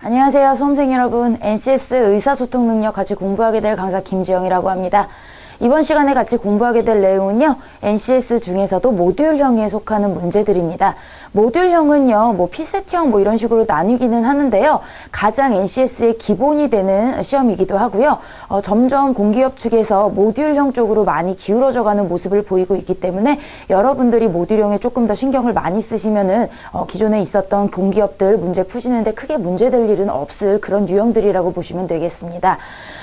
안녕하세요, 수험생 여러분. NCS 의사소통 능력 같이 공부하게 될 강사 김지영이라고 합니다. 이번 시간에 같이 공부하게 될 내용은요, NCS 중에서도 모듈형에 속하는 문제들입니다. 모듈형은요, PSET형 이런 식으로 나뉘기는 하는데요, 가장 NCS의 기본이 되는 시험이기도 하고요. 점점 공기업 측에서 모듈형 쪽으로 많이 기울어져 가는 모습을 보이고 있기 때문에 여러분들이 모듈형에 조금 더 신경을 많이 쓰시면은 기존에 있었던 공기업들 문제 푸시는데 크게 문제될 일은 없을 그런 유형들이라고 보시면 되겠습니다.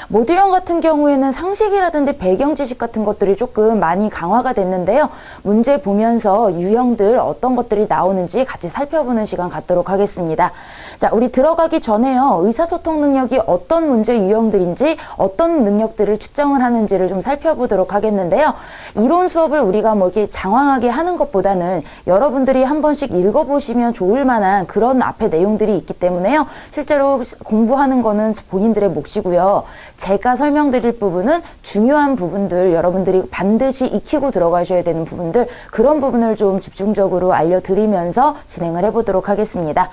모듈형 같은 경우에는 상식이라든지 배경 지식 같은 것들이 조금 많이 강화가 됐는데요. 문제 보면서 유형들 어떤 것들이 나오는지 같이 살펴보는 시간 갖도록 하겠습니다. 자, 우리 들어가기 전에요. 의사소통 능력이 어떤 문제 유형들인지 어떤 능력들을 측정을 하는지를 좀 살펴보도록 하겠는데요. 이론 수업을 우리가 이렇게 장황하게 하는 것보다는 여러분들이 한 번씩 읽어보시면 좋을 만한 그런 앞에 내용들이 있기 때문에요. 실제로 공부하는 거는 본인들의 몫이고요. 제가 설명드릴 부분은 중요한 부분들, 여러분들이 반드시 익히고 들어가셔야 되는 부분들, 그런 부분을 좀 집중적으로 알려드리면서 진행을 해보도록 하겠습니다.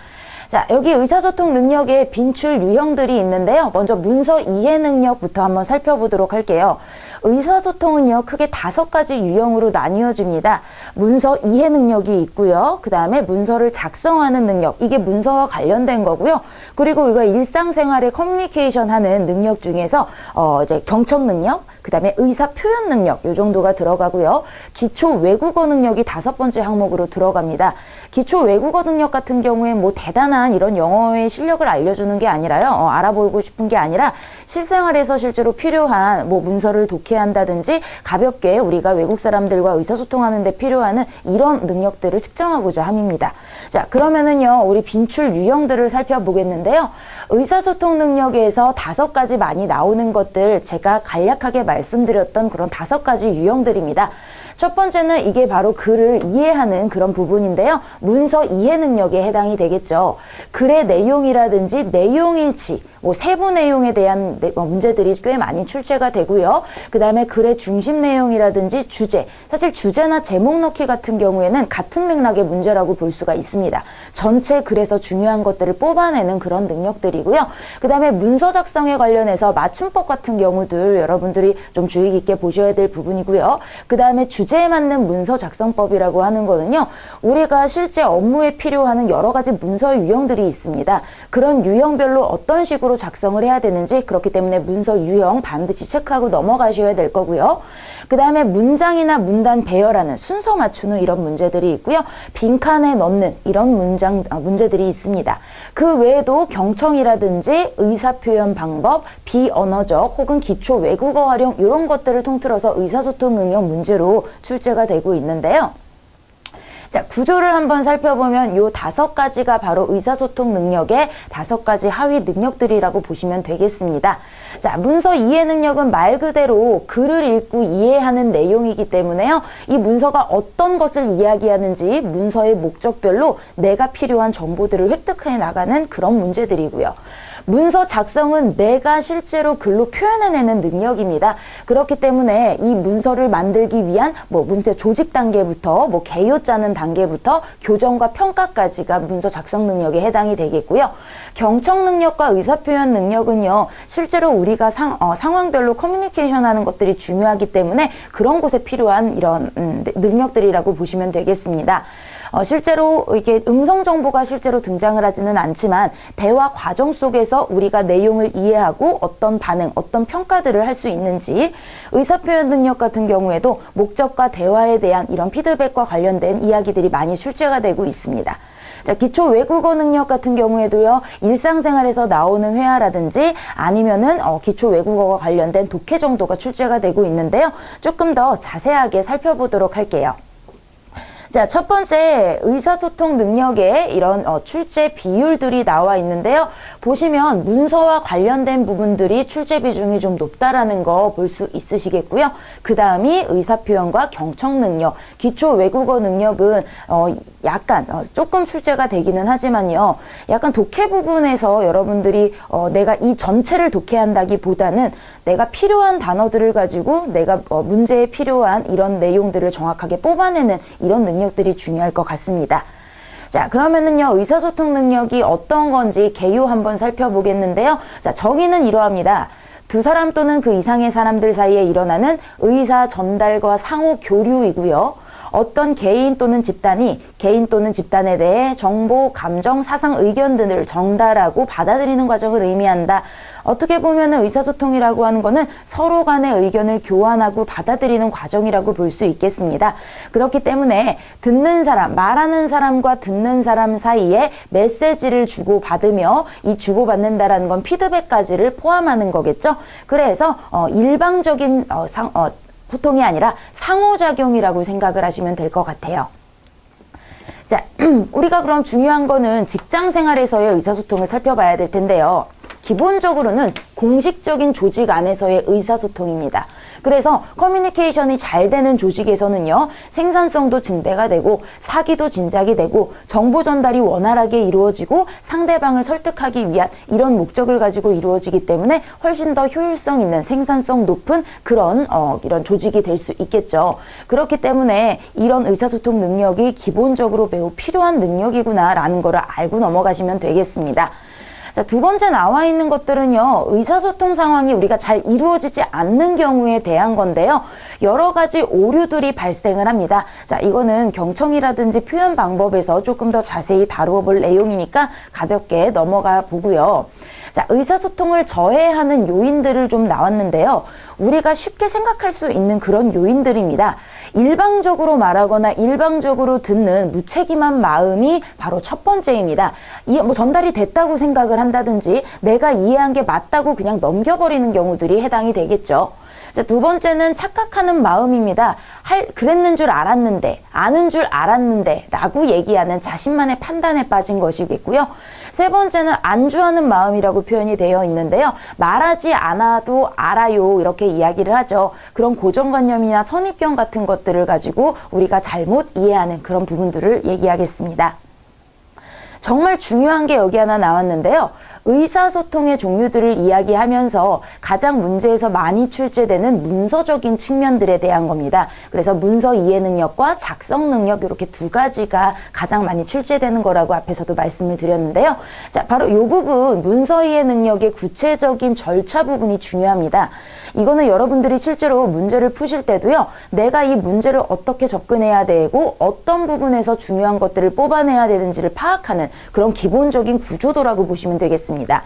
자, 여기 의사소통 능력의 빈출 유형들이 있는데요. 먼저 문서 이해 능력부터 한번 살펴보도록 할게요. 의사소통은요, 크게 5가지 유형으로 나뉘어집니다. 문서 이해 능력이 있고요. 그 다음에 문서를 작성하는 능력, 이게 문서와 관련된 거고요. 그리고 우리가 일상생활에 커뮤니케이션 하는 능력 중에서 이제 경청 능력, 그 다음에 의사 표현 능력, 요 정도가 들어가고요. 기초 외국어 능력이 5번째 항목으로 들어갑니다. 기초 외국어 능력 같은 경우에 대단한 이런 영어의 실력을 알려주는 게 아니라요. 알아보고 싶은 게 아니라 실생활에서 실제로 필요한 문서를 독해한다든지 가볍게 우리가 외국 사람들과 의사소통하는 데 필요한 이런 능력들을 측정하고자 함입니다. 자, 그러면은요, 우리 빈출 유형들을 살펴보겠는데요. 의사소통 능력에서 5가지 많이 나오는 것들, 제가 간략하게 말씀드렸던 그런 5가지 유형들입니다. 첫 번째는 이게 바로 글을 이해하는 그런 부분인데요. 문서 이해 능력에 해당이 되겠죠. 글의 내용이라든지 내용일치, 세부 내용에 대한 문제들이 꽤 많이 출제가 되고요. 그 다음에 글의 중심 내용이라든지 주제, 사실 주제나 제목 넣기 같은 경우에는 같은 맥락의 문제라고 볼 수가 있습니다. 전체 글에서 중요한 것들을 뽑아내는 그런 능력들이고요. 그 다음에 문서 작성에 관련해서 맞춤법 같은 경우들 여러분들이 좀 주의 깊게 보셔야 될 부분이고요. 그 다음에 주제에 맞는 문서 작성법이라고 하는 거는요, 우리가 실제 업무에 필요한 여러 가지 문서 유형들이 있습니다. 그런 유형별로 어떤 식으로 작성을 해야 되는지, 그렇기 때문에 문서 유형 반드시 체크하고 넘어가셔야 될 거고요. 그 다음에 문장이나 문단 배열하는 순서 맞추는 이런 문제들이 있고요. 빈칸에 넣는 이런 문제들이 있습니다. 그 외에도 경청이라든지 의사표현 방법, 비언어적 혹은 기초 외국어 활용, 이런 것들을 통틀어서 의사소통 능력 문제로 출제가 되고 있는데요. 자, 구조를 한번 살펴보면 요 5가지가 바로 의사소통 능력의 5가지 하위 능력들이라고 보시면 되겠습니다. 자, 문서 이해 능력은 말 그대로 글을 읽고 이해하는 내용이기 때문에요. 이 문서가 어떤 것을 이야기하는지 문서의 목적별로 내가 필요한 정보들을 획득해 나가는 그런 문제들이고요. 문서 작성은 내가 실제로 글로 표현해내는 능력입니다. 그렇기 때문에 이 문서를 만들기 위한 문서 조직 단계부터 개요 짜는 단계부터 교정과 평가까지가 문서 작성 능력에 해당이 되겠고요. 경청 능력과 의사표현 능력은요, 실제로 우리가 상황별로 커뮤니케이션 하는 것들이 중요하기 때문에 그런 곳에 필요한 이런 능력들이라고 보시면 되겠습니다. 실제로 이게 음성 정보가 실제로 등장을 하지는 않지만 대화 과정 속에서 우리가 내용을 이해하고 어떤 반응, 어떤 평가들을 할 수 있는지, 의사표현 능력 같은 경우에도 목적과 대화에 대한 이런 피드백과 관련된 이야기들이 많이 출제가 되고 있습니다. 자, 기초 외국어 능력 같은 경우에도요, 일상생활에서 나오는 회화라든지 아니면은 기초 외국어와 관련된 독해 정도가 출제가 되고 있는데요. 조금 더 자세하게 살펴보도록 할게요. 자, 첫 번째 의사소통 능력의 이런 출제 비율들이 나와 있는데요. 보시면 문서와 관련된 부분들이 출제 비중이 좀 높다라는 거 볼 수 있으시겠고요. 그 다음이 의사표현과 경청 능력, 기초 외국어 능력은 약간 조금 출제가 되기는 하지만요. 약간 독해 부분에서 여러분들이 내가 이 전체를 독해한다기보다는 내가 필요한 단어들을 가지고 내가 문제에 필요한 이런 내용들을 정확하게 뽑아내는 이런 능력들이 중요할 것 같습니다. 자, 그러면은요, 의사소통 능력이 어떤 건지 개요 한번 살펴보겠는데요. 자, 정의는 이러합니다. 두 사람 또는 그 이상의 사람들 사이에 일어나는 의사 전달과 상호 교류이고요. 어떤 개인 또는 집단이 개인 또는 집단에 대해 정보, 감정, 사상, 의견 등을 전달하고 받아들이는 과정을 의미한다. 어떻게 보면 의사소통이라고 하는 거는 서로 간의 의견을 교환하고 받아들이는 과정이라고 볼 수 있겠습니다. 그렇기 때문에 듣는 사람, 말하는 사람과 듣는 사람 사이에 메시지를 주고받으며 이 주고받는다라는 건 피드백까지를 포함하는 거겠죠. 그래서 일방적인 소통이 아니라 상호작용이라고 생각을 하시면 될 것 같아요. 자, 우리가 그럼 중요한 거는 직장 생활에서의 의사소통을 살펴봐야 될 텐데요. 기본적으로는 공식적인 조직 안에서의 의사소통입니다. 그래서 커뮤니케이션이 잘 되는 조직에서는요, 생산성도 증대가 되고 사기도 진작이 되고 정보 전달이 원활하게 이루어지고 상대방을 설득하기 위한 이런 목적을 가지고 이루어지기 때문에 훨씬 더 효율성 있는 생산성 높은 그런 이런 조직이 될 수 있겠죠. 그렇기 때문에 이런 의사소통 능력이 기본적으로 매우 필요한 능력이구나라는 거를 알고 넘어가시면 되겠습니다. 자, 두 번째 나와 있는 것들은요, 의사소통 상황이 우리가 잘 이루어지지 않는 경우에 대한 건데요. 여러 가지 오류들이 발생을 합니다. 자, 이거는 경청이라든지 표현 방법에서 조금 더 자세히 다루어 볼 내용이니까 가볍게 넘어가 보고요. 자, 의사소통을 저해하는 요인들을 좀 나왔는데요. 우리가 쉽게 생각할 수 있는 그런 요인들입니다. 일방적으로 말하거나 일방적으로 듣는 무책임한 마음이 바로 첫 번째입니다. 전달이 됐다고 생각을 한다든지 내가 이해한 게 맞다고 그냥 넘겨버리는 경우들이 해당이 되겠죠. 자, 두 번째는 착각하는 마음입니다. 그랬는 줄 알았는데, 아는 줄 알았는데 라고 얘기하는 자신만의 판단에 빠진 것이겠고요. 세 번째는 안주하는 마음이라고 표현이 되어 있는데요. 말하지 않아도 알아요, 이렇게 이야기를 하죠. 그런 고정관념이나 선입견 같은 것들을 가지고 우리가 잘못 이해하는 그런 부분들을 얘기하겠습니다. 정말 중요한 게 여기 하나 나왔는데요. 의사소통의 종류들을 이야기하면서 가장 문제에서 많이 출제되는 문서적인 측면들에 대한 겁니다. 그래서 문서 이해 능력과 작성 능력 이렇게 두 가지가 가장 많이 출제되는 거라고 앞에서도 말씀을 드렸는데요. 자, 바로 이 부분 문서 이해 능력의 구체적인 절차 부분이 중요합니다. 이거는 여러분들이 실제로 문제를 푸실 때도요, 내가 이 문제를 어떻게 접근해야 되고 어떤 부분에서 중요한 것들을 뽑아내야 되는지를 파악하는 그런 기본적인 구조도라고 보시면 되겠습니다.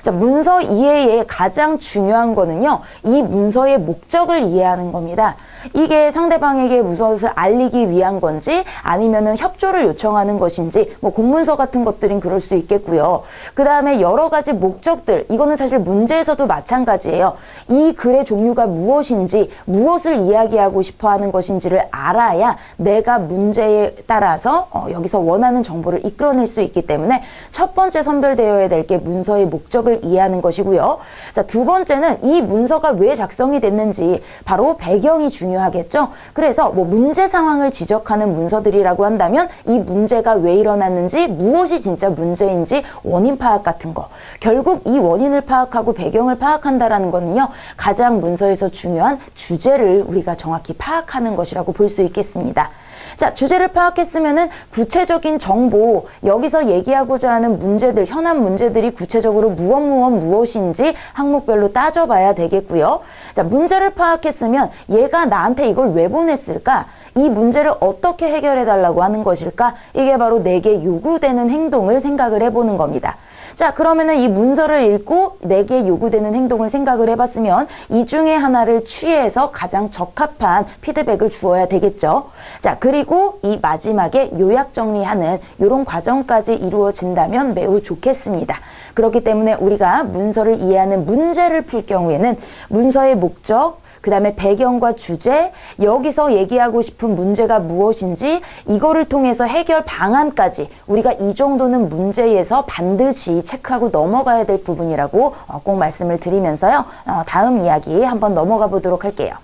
자, 문서 이해의 가장 중요한 거는요, 이 문서의 목적을 이해하는 겁니다. 이게 상대방에게 무엇을 알리기 위한 건지 아니면은 협조를 요청하는 것인지 뭐 공문서 같은 것들은 그럴 수 있겠고요. 그 다음에 여러 가지 목적들, 이거는 사실 문제에서도 마찬가지예요. 이 글의 종류가 무엇인지 무엇을 이야기하고 싶어 하는 것인지를 알아야 내가 문제에 따라서 여기서 원하는 정보를 이끌어낼 수 있기 때문에 첫 번째 선별되어야 될 게 문서의 목적을 이해하는 것이고요. 자, 두 번째는 이 문서가 왜 작성이 됐는지 바로 배경이 중요하겠죠. 그래서 뭐 문제 상황을 지적하는 문서들이라고 한다면 이 문제가 왜 일어났는지 무엇이 진짜 문제인지 원인 파악 같은 거. 결국 이 원인을 파악하고 배경을 파악한다라는 거는요, 가장 문서에서 중요한 주제를 우리가 정확히 파악하는 것이라고 볼 수 있겠습니다. 자, 주제를 파악했으면은 구체적인 정보, 여기서 얘기하고자 하는 문제들, 현안 문제들이 구체적으로 무엇인지 항목별로 따져봐야 되겠고요. 자, 문제를 파악했으면 얘가 나한테 이걸 왜 보냈을까? 이 문제를 어떻게 해결해 달라고 하는 것일까? 이게 바로 내게 요구되는 행동을 생각을 해보는 겁니다. 자, 그러면은 이 문서를 읽고 내게 요구되는 행동을 생각을 해봤으면 이 중에 하나를 취해서 가장 적합한 피드백을 주어야 되겠죠. 자, 그리고 이 마지막에 요약 정리하는 이런 과정까지 이루어진다면 매우 좋겠습니다. 그렇기 때문에 우리가 문서를 이해하는 문제를 풀 경우에는 문서의 목적, 그 다음에 배경과 주제, 여기서 얘기하고 싶은 문제가 무엇인지 이거를 통해서 해결 방안까지 우리가 이 정도는 문제에서 반드시 체크하고 넘어가야 될 부분이라고 꼭 말씀을 드리면서요. 다음 이야기 한번 넘어가 보도록 할게요.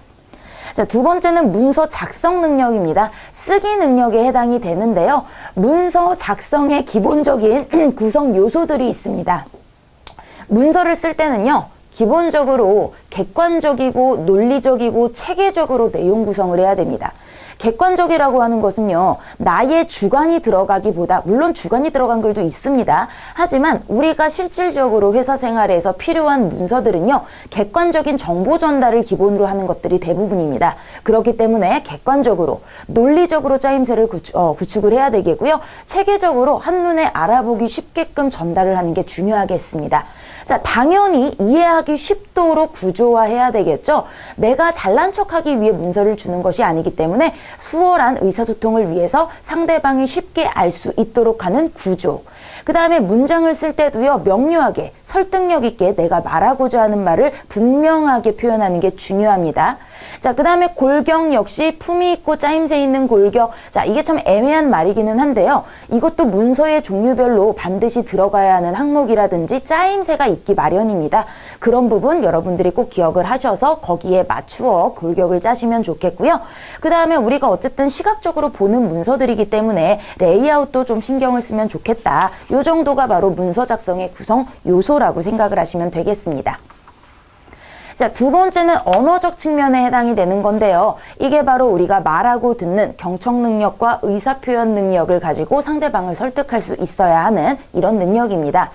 자, 두 번째는 문서 작성 능력입니다. 쓰기 능력에 해당이 되는데요. 문서 작성의 기본적인 구성 요소들이 있습니다. 문서를 쓸 때는요, 기본적으로 객관적이고 논리적이고 체계적으로 내용 구성을 해야 됩니다. 객관적이라고 하는 것은요, 나의 주관이 들어가기보다, 물론 주관이 들어간 글도 있습니다. 하지만 우리가 실질적으로 회사 생활에서 필요한 문서들은요, 객관적인 정보 전달을 기본으로 하는 것들이 대부분입니다. 그렇기 때문에 객관적으로, 논리적으로 짜임새를 구축을 해야 되겠고요. 체계적으로 한눈에 알아보기 쉽게끔 전달을 하는 게 중요하겠습니다. 자, 당연히 이해하기 쉽도록 구조화해야 되겠죠. 내가 잘난 척하기 위해 문서를 주는 것이 아니기 때문에 수월한 의사소통을 위해서 상대방이 쉽게 알 수 있도록 하는 구조. 그 다음에 문장을 쓸 때도요, 명료하게 설득력 있게 내가 말하고자 하는 말을 분명하게 표현하는 게 중요합니다. 자, 그 다음에 골격 역시 품위 있고 짜임새 있는 골격. 자, 이게 참 애매한 말이기는 한데요. 이것도 문서의 종류별로 반드시 들어가야 하는 항목이라든지 짜임새가 있기 마련입니다. 그런 부분 여러분들이 꼭 기억을 하셔서 거기에 맞추어 골격을 짜시면 좋겠고요. 그 다음에 우리가 어쨌든 시각적으로 보는 문서들이기 때문에 레이아웃도 좀 신경을 쓰면 좋겠다. 요 정도가 바로 문서 작성의 구성 요소라고 생각을 하시면 되겠습니다. 자, 두 번째는 언어적 측면에 해당이 되는 건데요. 이게 바로 우리가 말하고 듣는 경청 능력과 의사표현 능력을 가지고 상대방을 설득할 수 있어야 하는 이런 능력입니다.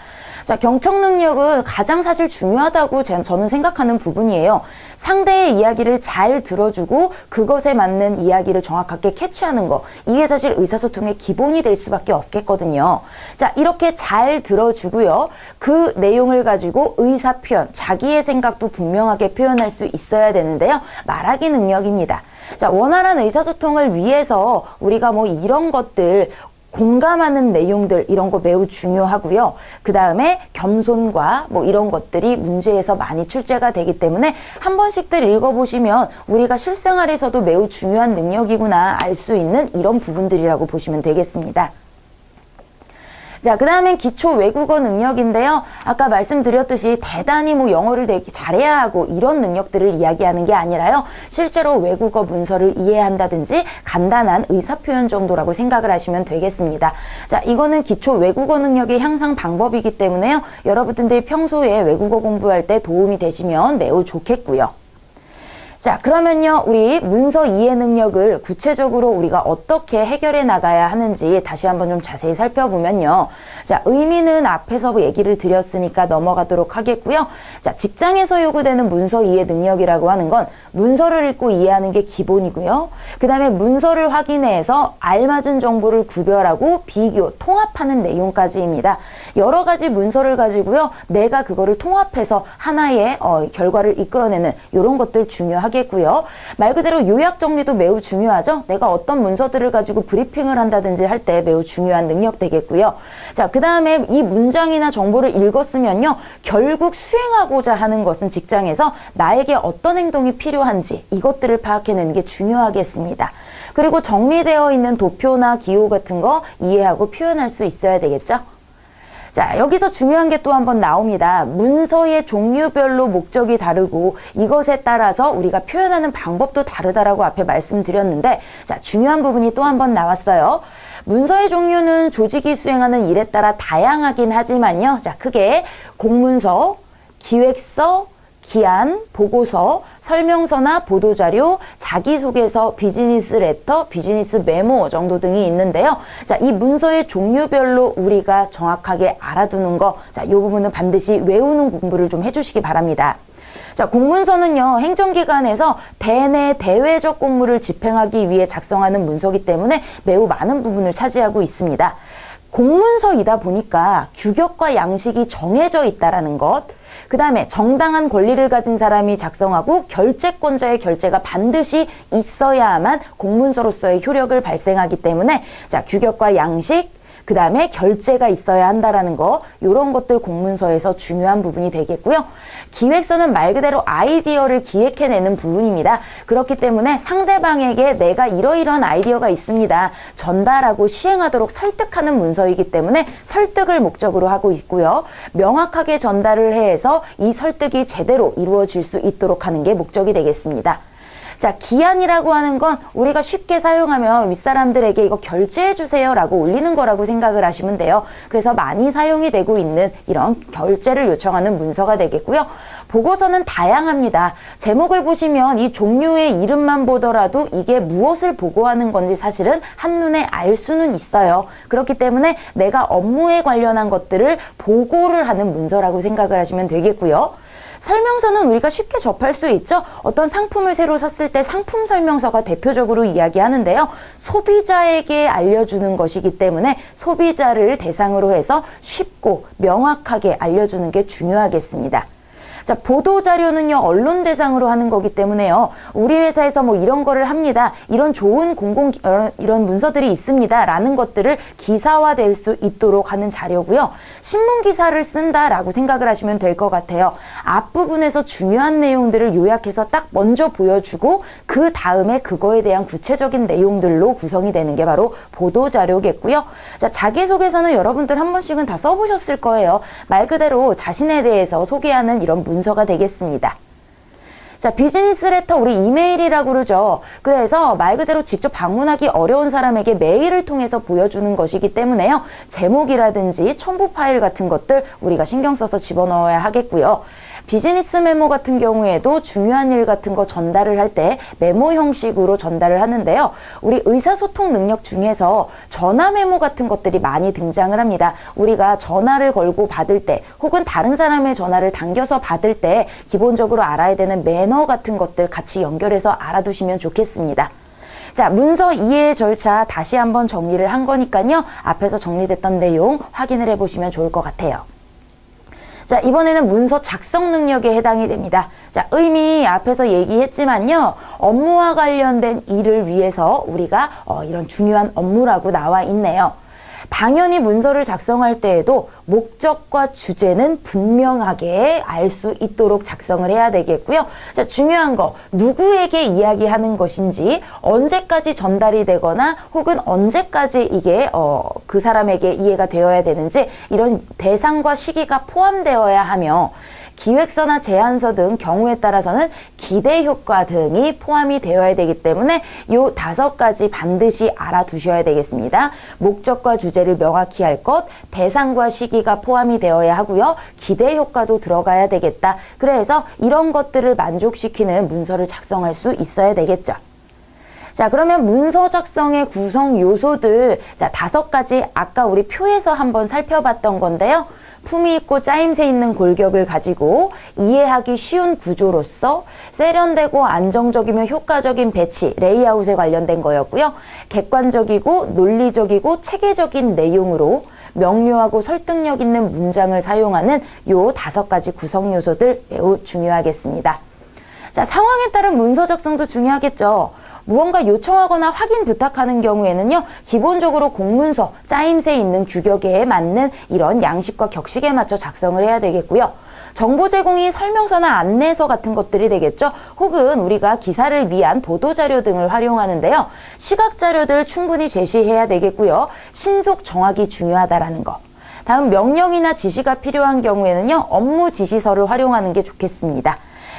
자, 경청 능력은 가장 사실 중요하다고 저는 생각하는 부분이에요. 상대의 이야기를 잘 들어주고 그것에 맞는 이야기를 정확하게 캐치하는 거. 이게 사실 의사소통의 기본이 될 수밖에 없겠거든요. 자, 이렇게 잘 들어주고요. 그 내용을 가지고 의사표현, 자기의 생각도 분명하게 표현할 수 있어야 되는데요. 말하기 능력입니다. 자, 원활한 의사소통을 위해서 우리가 뭐 이런 것들, 공감하는 내용들 이런 거 매우 중요하고요. 그 다음에 겸손과 뭐 이런 것들이 문제에서 많이 출제가 되기 때문에 한 번씩들 읽어보시면 우리가 실생활에서도 매우 중요한 능력이구나 알 수 있는 이런 부분들이라고 보시면 되겠습니다. 자, 그 다음엔 기초 외국어 능력인데요. 아까 말씀드렸듯이 대단히 뭐 영어를 되게 잘해야 하고 이런 능력들을 이야기하는 게 아니라요. 실제로 외국어 문서를 이해한다든지 간단한 의사표현 정도라고 생각을 하시면 되겠습니다. 자, 이거는 기초 외국어 능력의 향상 방법이기 때문에요. 여러분들이 평소에 외국어 공부할 때 도움이 되시면 매우 좋겠고요. 자, 그러면요, 우리 문서 이해 능력을 구체적으로 우리가 어떻게 해결해 나가야 하는지 다시 한번 좀 자세히 살펴보면요. 자, 의미는 앞에서 얘기를 드렸으니까 넘어가도록 하겠고요. 자, 직장에서 요구되는 문서 이해 능력이라고 하는 건 문서를 읽고 이해하는 게 기본이고요. 그 다음에 문서를 확인해서 알맞은 정보를 구별하고 비교, 통합하는 내용까지입니다. 여러 가지 문서를 가지고요, 내가 그거를 통합해서 하나의 결과를 이끌어내는 이런 것들 중요하겠고요. 말 그대로 요약 정리도 매우 중요하죠. 내가 어떤 문서들을 가지고 브리핑을 한다든지 할 때 매우 중요한 능력 되겠고요. 자, 그 다음에 이 문장이나 정보를 읽었으면요, 결국 수행하고자 하는 것은 직장에서 나에게 어떤 행동이 필요한지 이것들을 파악해내는 게 중요하겠습니다. 그리고 정리되어 있는 도표나 기호 같은 거 이해하고 표현할 수 있어야 되겠죠. 자, 여기서 중요한 게 또 한번 나옵니다. 문서의 종류별로 목적이 다르고 이것에 따라서 우리가 표현하는 방법도 다르다라고 앞에 말씀드렸는데, 자, 중요한 부분이 또 한번 나왔어요. 문서의 종류는 조직이 수행하는 일에 따라 다양하긴 하지만요. 자, 크게 공문서, 기획서, 기한, 보고서, 설명서나 보도자료, 자기소개서, 비즈니스 레터, 비즈니스 메모 정도 등이 있는데요. 자, 이 문서의 종류별로 우리가 정확하게 알아두는 거, 자, 이 부분은 반드시 외우는 공부를 좀 해주시기 바랍니다. 자, 공문서는요, 행정기관에서 대내 대외적 공무를 집행하기 위해 작성하는 문서이기 때문에 매우 많은 부분을 차지하고 있습니다. 공문서이다 보니까 규격과 양식이 정해져 있다라는 것, 그 다음에 정당한 권리를 가진 사람이 작성하고 결재권자의 결재가 반드시 있어야만 공문서로서의 효력을 발생하기 때문에, 자, 규격과 양식, 그 다음에 결재가 있어야 한다라는 거, 이런 것들 공문서에서 중요한 부분이 되겠고요. 기획서는 말 그대로 아이디어를 기획해내는 부분입니다. 그렇기 때문에 상대방에게 내가 이러이러한 아이디어가 있습니다, 전달하고 시행하도록 설득하는 문서이기 때문에 설득을 목적으로 하고 있고요. 명확하게 전달을 해서 이 설득이 제대로 이루어질 수 있도록 하는 게 목적이 되겠습니다. 자, 기한이라고 하는 건 우리가 쉽게 사용하면 윗사람들에게 이거 결제해 주세요 라고 올리는 거라고 생각을 하시면 돼요. 그래서 많이 사용이 되고 있는 이런 결제를 요청하는 문서가 되겠고요. 보고서는 다양합니다. 제목을 보시면 이 종류의 이름만 보더라도 이게 무엇을 보고하는 건지 사실은 한눈에 알 수는 있어요. 그렇기 때문에 내가 업무에 관련한 것들을 보고를 하는 문서라고 생각을 하시면 되겠고요. 설명서는 우리가 쉽게 접할 수 있죠. 어떤 상품을 새로 샀을 때 상품 설명서가 대표적으로 이야기하는데요. 소비자에게 알려주는 것이기 때문에 소비자를 대상으로 해서 쉽고 명확하게 알려주는 게 중요하겠습니다. 자, 보도자료는요, 언론 대상으로 하는 거기 때문에요. 우리 회사에서 뭐 이런 거를 합니다. 이런 좋은 이런 문서들이 있습니다. 라는 것들을 기사화될 수 있도록 하는 자료고요. 신문 기사를 쓴다라고 생각을 하시면 될 것 같아요. 앞부분에서 중요한 내용들을 요약해서 딱 먼저 보여주고 그 다음에 그거에 대한 구체적인 내용들로 구성이 되는 게 바로 보도자료겠고요. 자, 자기소개서는 여러분들 한 번씩은 다 써보셨을 거예요. 말 그대로 자신에 대해서 소개하는 이런 문서가 되겠습니다. 자, 비즈니스 레터, 우리 이메일이라고 그러죠. 그래서 말 그대로 직접 방문하기 어려운 사람에게 메일을 통해서 보여주는 것이기 때문에요. 제목이라든지 첨부 파일 같은 것들 우리가 신경 써서 집어넣어야 하겠고요. 비즈니스 메모 같은 경우에도 중요한 일 같은 거 전달을 할 때 메모 형식으로 전달을 하는데요. 우리 의사소통 능력 중에서 전화 메모 같은 것들이 많이 등장을 합니다. 우리가 전화를 걸고 받을 때 혹은 다른 사람의 전화를 당겨서 받을 때 기본적으로 알아야 되는 매너 같은 것들 같이 연결해서 알아두시면 좋겠습니다. 자, 문서 이해 절차 다시 한번 정리를 한 거니까요. 앞에서 정리됐던 내용 확인을 해보시면 좋을 것 같아요. 자, 이번에는 문서 작성 능력에 해당이 됩니다. 자, 의미 앞에서 얘기했지만요. 업무와 관련된 일을 위해서 우리가 이런 중요한 업무라고 나와 있네요. 당연히 문서를 작성할 때에도 목적과 주제는 분명하게 알 수 있도록 작성을 해야 되겠고요. 자, 중요한 거, 누구에게 이야기하는 것인지, 언제까지 전달이 되거나 혹은 언제까지 이게 그 사람에게 이해가 되어야 되는지 이런 대상과 시기가 포함되어야 하며 기획서나 제안서 등 경우에 따라서는 기대 효과 등이 포함이 되어야 되기 때문에 이 5가지 반드시 알아두셔야 되겠습니다. 목적과 주제를 명확히 할 것, 대상과 시기가 포함이 되어야 하고요. 기대 효과도 들어가야 되겠다. 그래서 이런 것들을 만족시키는 문서를 작성할 수 있어야 되겠죠. 자, 그러면 문서 작성의 구성 요소들, 자, 5가지 아까 우리 표에서 한번 살펴봤던 건데요. 품위 있고 짜임새 있는 골격을 가지고 이해하기 쉬운 구조로서 세련되고 안정적이며 효과적인 배치, 레이아웃에 관련된 거였고요. 객관적이고 논리적이고 체계적인 내용으로 명료하고 설득력 있는 문장을 사용하는 요 5가지 구성 요소들 매우 중요하겠습니다. 자, 상황에 따른 문서 작성도 중요하겠죠. 무언가 요청하거나 확인 부탁하는 경우에는요, 기본적으로 공문서, 짜임새 있는 규격에 맞는 이런 양식과 격식에 맞춰 작성을 해야 되겠고요. 정보 제공이 설명서나 안내서 같은 것들이 되겠죠. 혹은 우리가 기사를 위한 보도자료 등을 활용하는데요. 시각자료들 충분히 제시해야 되겠고요. 신속 정확이 중요하다라는 거. 다음 명령이나 지시가 필요한 경우에는요, 업무 지시서를 활용하는 게 좋겠습니다.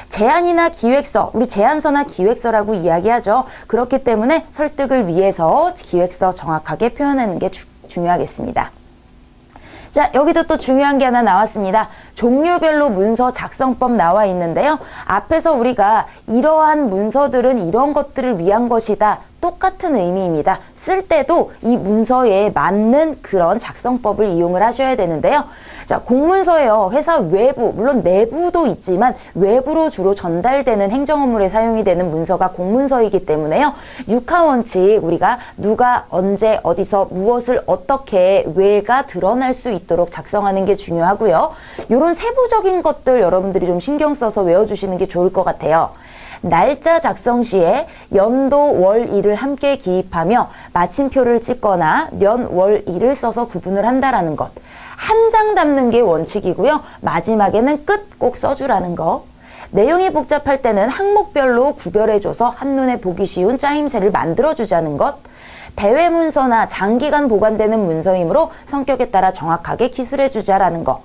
제안이나 기획서, 우리 제안서나 기획서라고 이야기하죠. 그렇기 때문에 설득을 위해서 기획서 정확하게 표현하는 게 중요하겠습니다. 자, 여기도 또 중요한 게 하나 나왔습니다. 종류별로 문서 작성법 나와 있는데요. 앞에서 우리가 이러한 문서들은 이런 것들을 위한 것이다. 똑같은 의미입니다. 쓸 때도 이 문서에 맞는 그런 작성법을 이용을 하셔야 되는데요. 자, 공문서예요. 회사 외부, 물론 내부도 있지만 외부로 주로 전달되는 행정업무에 사용이 되는 문서가 공문서이기 때문에요. 육하원칙, 우리가 누가 언제 어디서 무엇을 어떻게 왜가 드러날 수 있도록 작성하는 게 중요하고요. 이런 세부적인 것들 여러분들이 좀 신경 써서 외워주시는 게 좋을 것 같아요. 날짜 작성 시에 연도, 월, 일을 함께 기입하며 마침표를 찍거나 년, 월, 일을 써서 구분을 한다라는 것. 한 장 담는 게 원칙이고요. 마지막에는 끝 꼭 써주라는 거. 내용이 복잡할 때는 항목별로 구별해줘서 한눈에 보기 쉬운 짜임새를 만들어주자는 것. 대외 문서나 장기간 보관되는 문서이므로 성격에 따라 정확하게 기술해주자라는 거.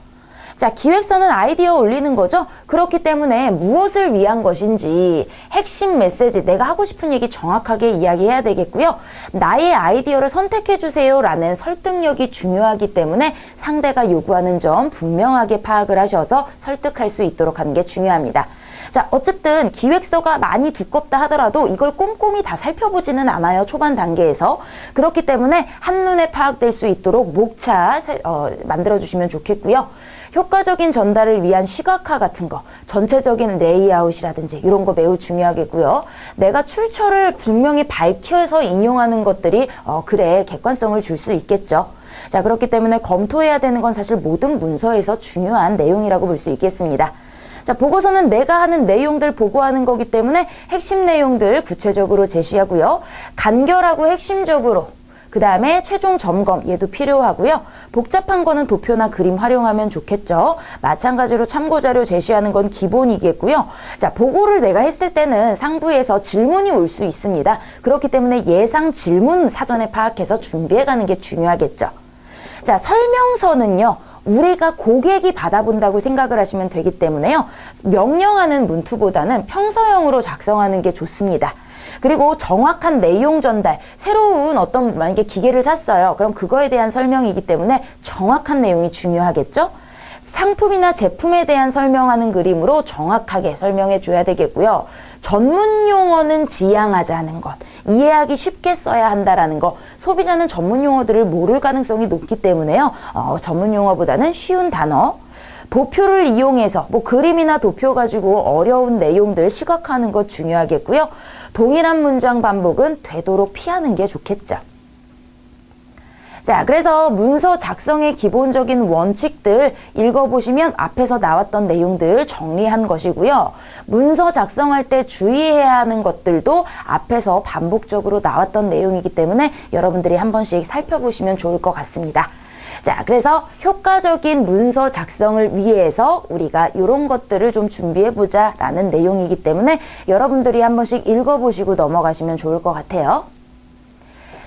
자, 기획서는 아이디어 올리는 거죠. 그렇기 때문에 무엇을 위한 것인지 핵심 메시지, 내가 하고 싶은 얘기 정확하게 이야기해야 되겠고요. 나의 아이디어를 선택해 주세요 라는 설득력이 중요하기 때문에 상대가 요구하는 점 분명하게 파악을 하셔서 설득할 수 있도록 하는 게 중요합니다. 자, 어쨌든 기획서가 많이 두껍다 하더라도 이걸 꼼꼼히 다 살펴보지는 않아요. 초반 단계에서. 그렇기 때문에 한눈에 파악될 수 있도록 목차 만들어주시면 좋겠고요. 효과적인 전달을 위한 시각화 같은 거, 전체적인 레이아웃이라든지 이런 거 매우 중요하겠고요. 내가 출처를 분명히 밝혀서 인용하는 것들이 글에 객관성을 줄 수 있겠죠. 자, 그렇기 때문에 검토해야 되는 건 사실 모든 문서에서 중요한 내용이라고 볼 수 있겠습니다. 자, 보고서는 내가 하는 내용들 보고하는 거기 때문에 핵심 내용들 구체적으로 제시하고요. 간결하고 핵심적으로, 그 다음에 최종 점검, 얘도 필요하고요. 복잡한 거는 도표나 그림 활용하면 좋겠죠. 마찬가지로 참고자료 제시하는 건 기본이겠고요. 자, 보고를 내가 했을 때는 상부에서 질문이 올 수 있습니다. 그렇기 때문에 예상 질문 사전에 파악해서 준비해가는 게 중요하겠죠. 자, 설명서는요. 우리가 고객이 받아본다고 생각을 하시면 되기 때문에요. 명령하는 문투보다는 평서형으로 작성하는 게 좋습니다. 그리고 정확한 내용 전달, 새로운 만약에 기계를 샀어요. 그럼 그거에 대한 설명이기 때문에 정확한 내용이 중요하겠죠? 상품이나 제품에 대한 설명하는 그림으로 정확하게 설명해 줘야 되겠고요. 전문 용어는 지양하지 않은 것, 이해하기 쉽게 써야 한다라는 거, 소비자는 전문 용어들을 모를 가능성이 높기 때문에요. 전문 용어보다는 쉬운 단어, 도표를 이용해서 그림이나 도표 가지고 어려운 내용들 시각화하는 것 중요하겠고요. 동일한 문장 반복은 되도록 피하는 게 좋겠죠. 자, 그래서 문서 작성의 기본적인 원칙들 읽어보시면 앞에서 나왔던 내용들 정리한 것이고요. 문서 작성할 때 주의해야 하는 것들도 앞에서 반복적으로 나왔던 내용이기 때문에 여러분들이 한 번씩 살펴보시면 좋을 것 같습니다. 자, 그래서 효과적인 문서 작성을 위해서 우리가 이런 것들을 좀 준비해보자 라는 내용이기 때문에 여러분들이 한 번씩 읽어보시고 넘어가시면 좋을 것 같아요.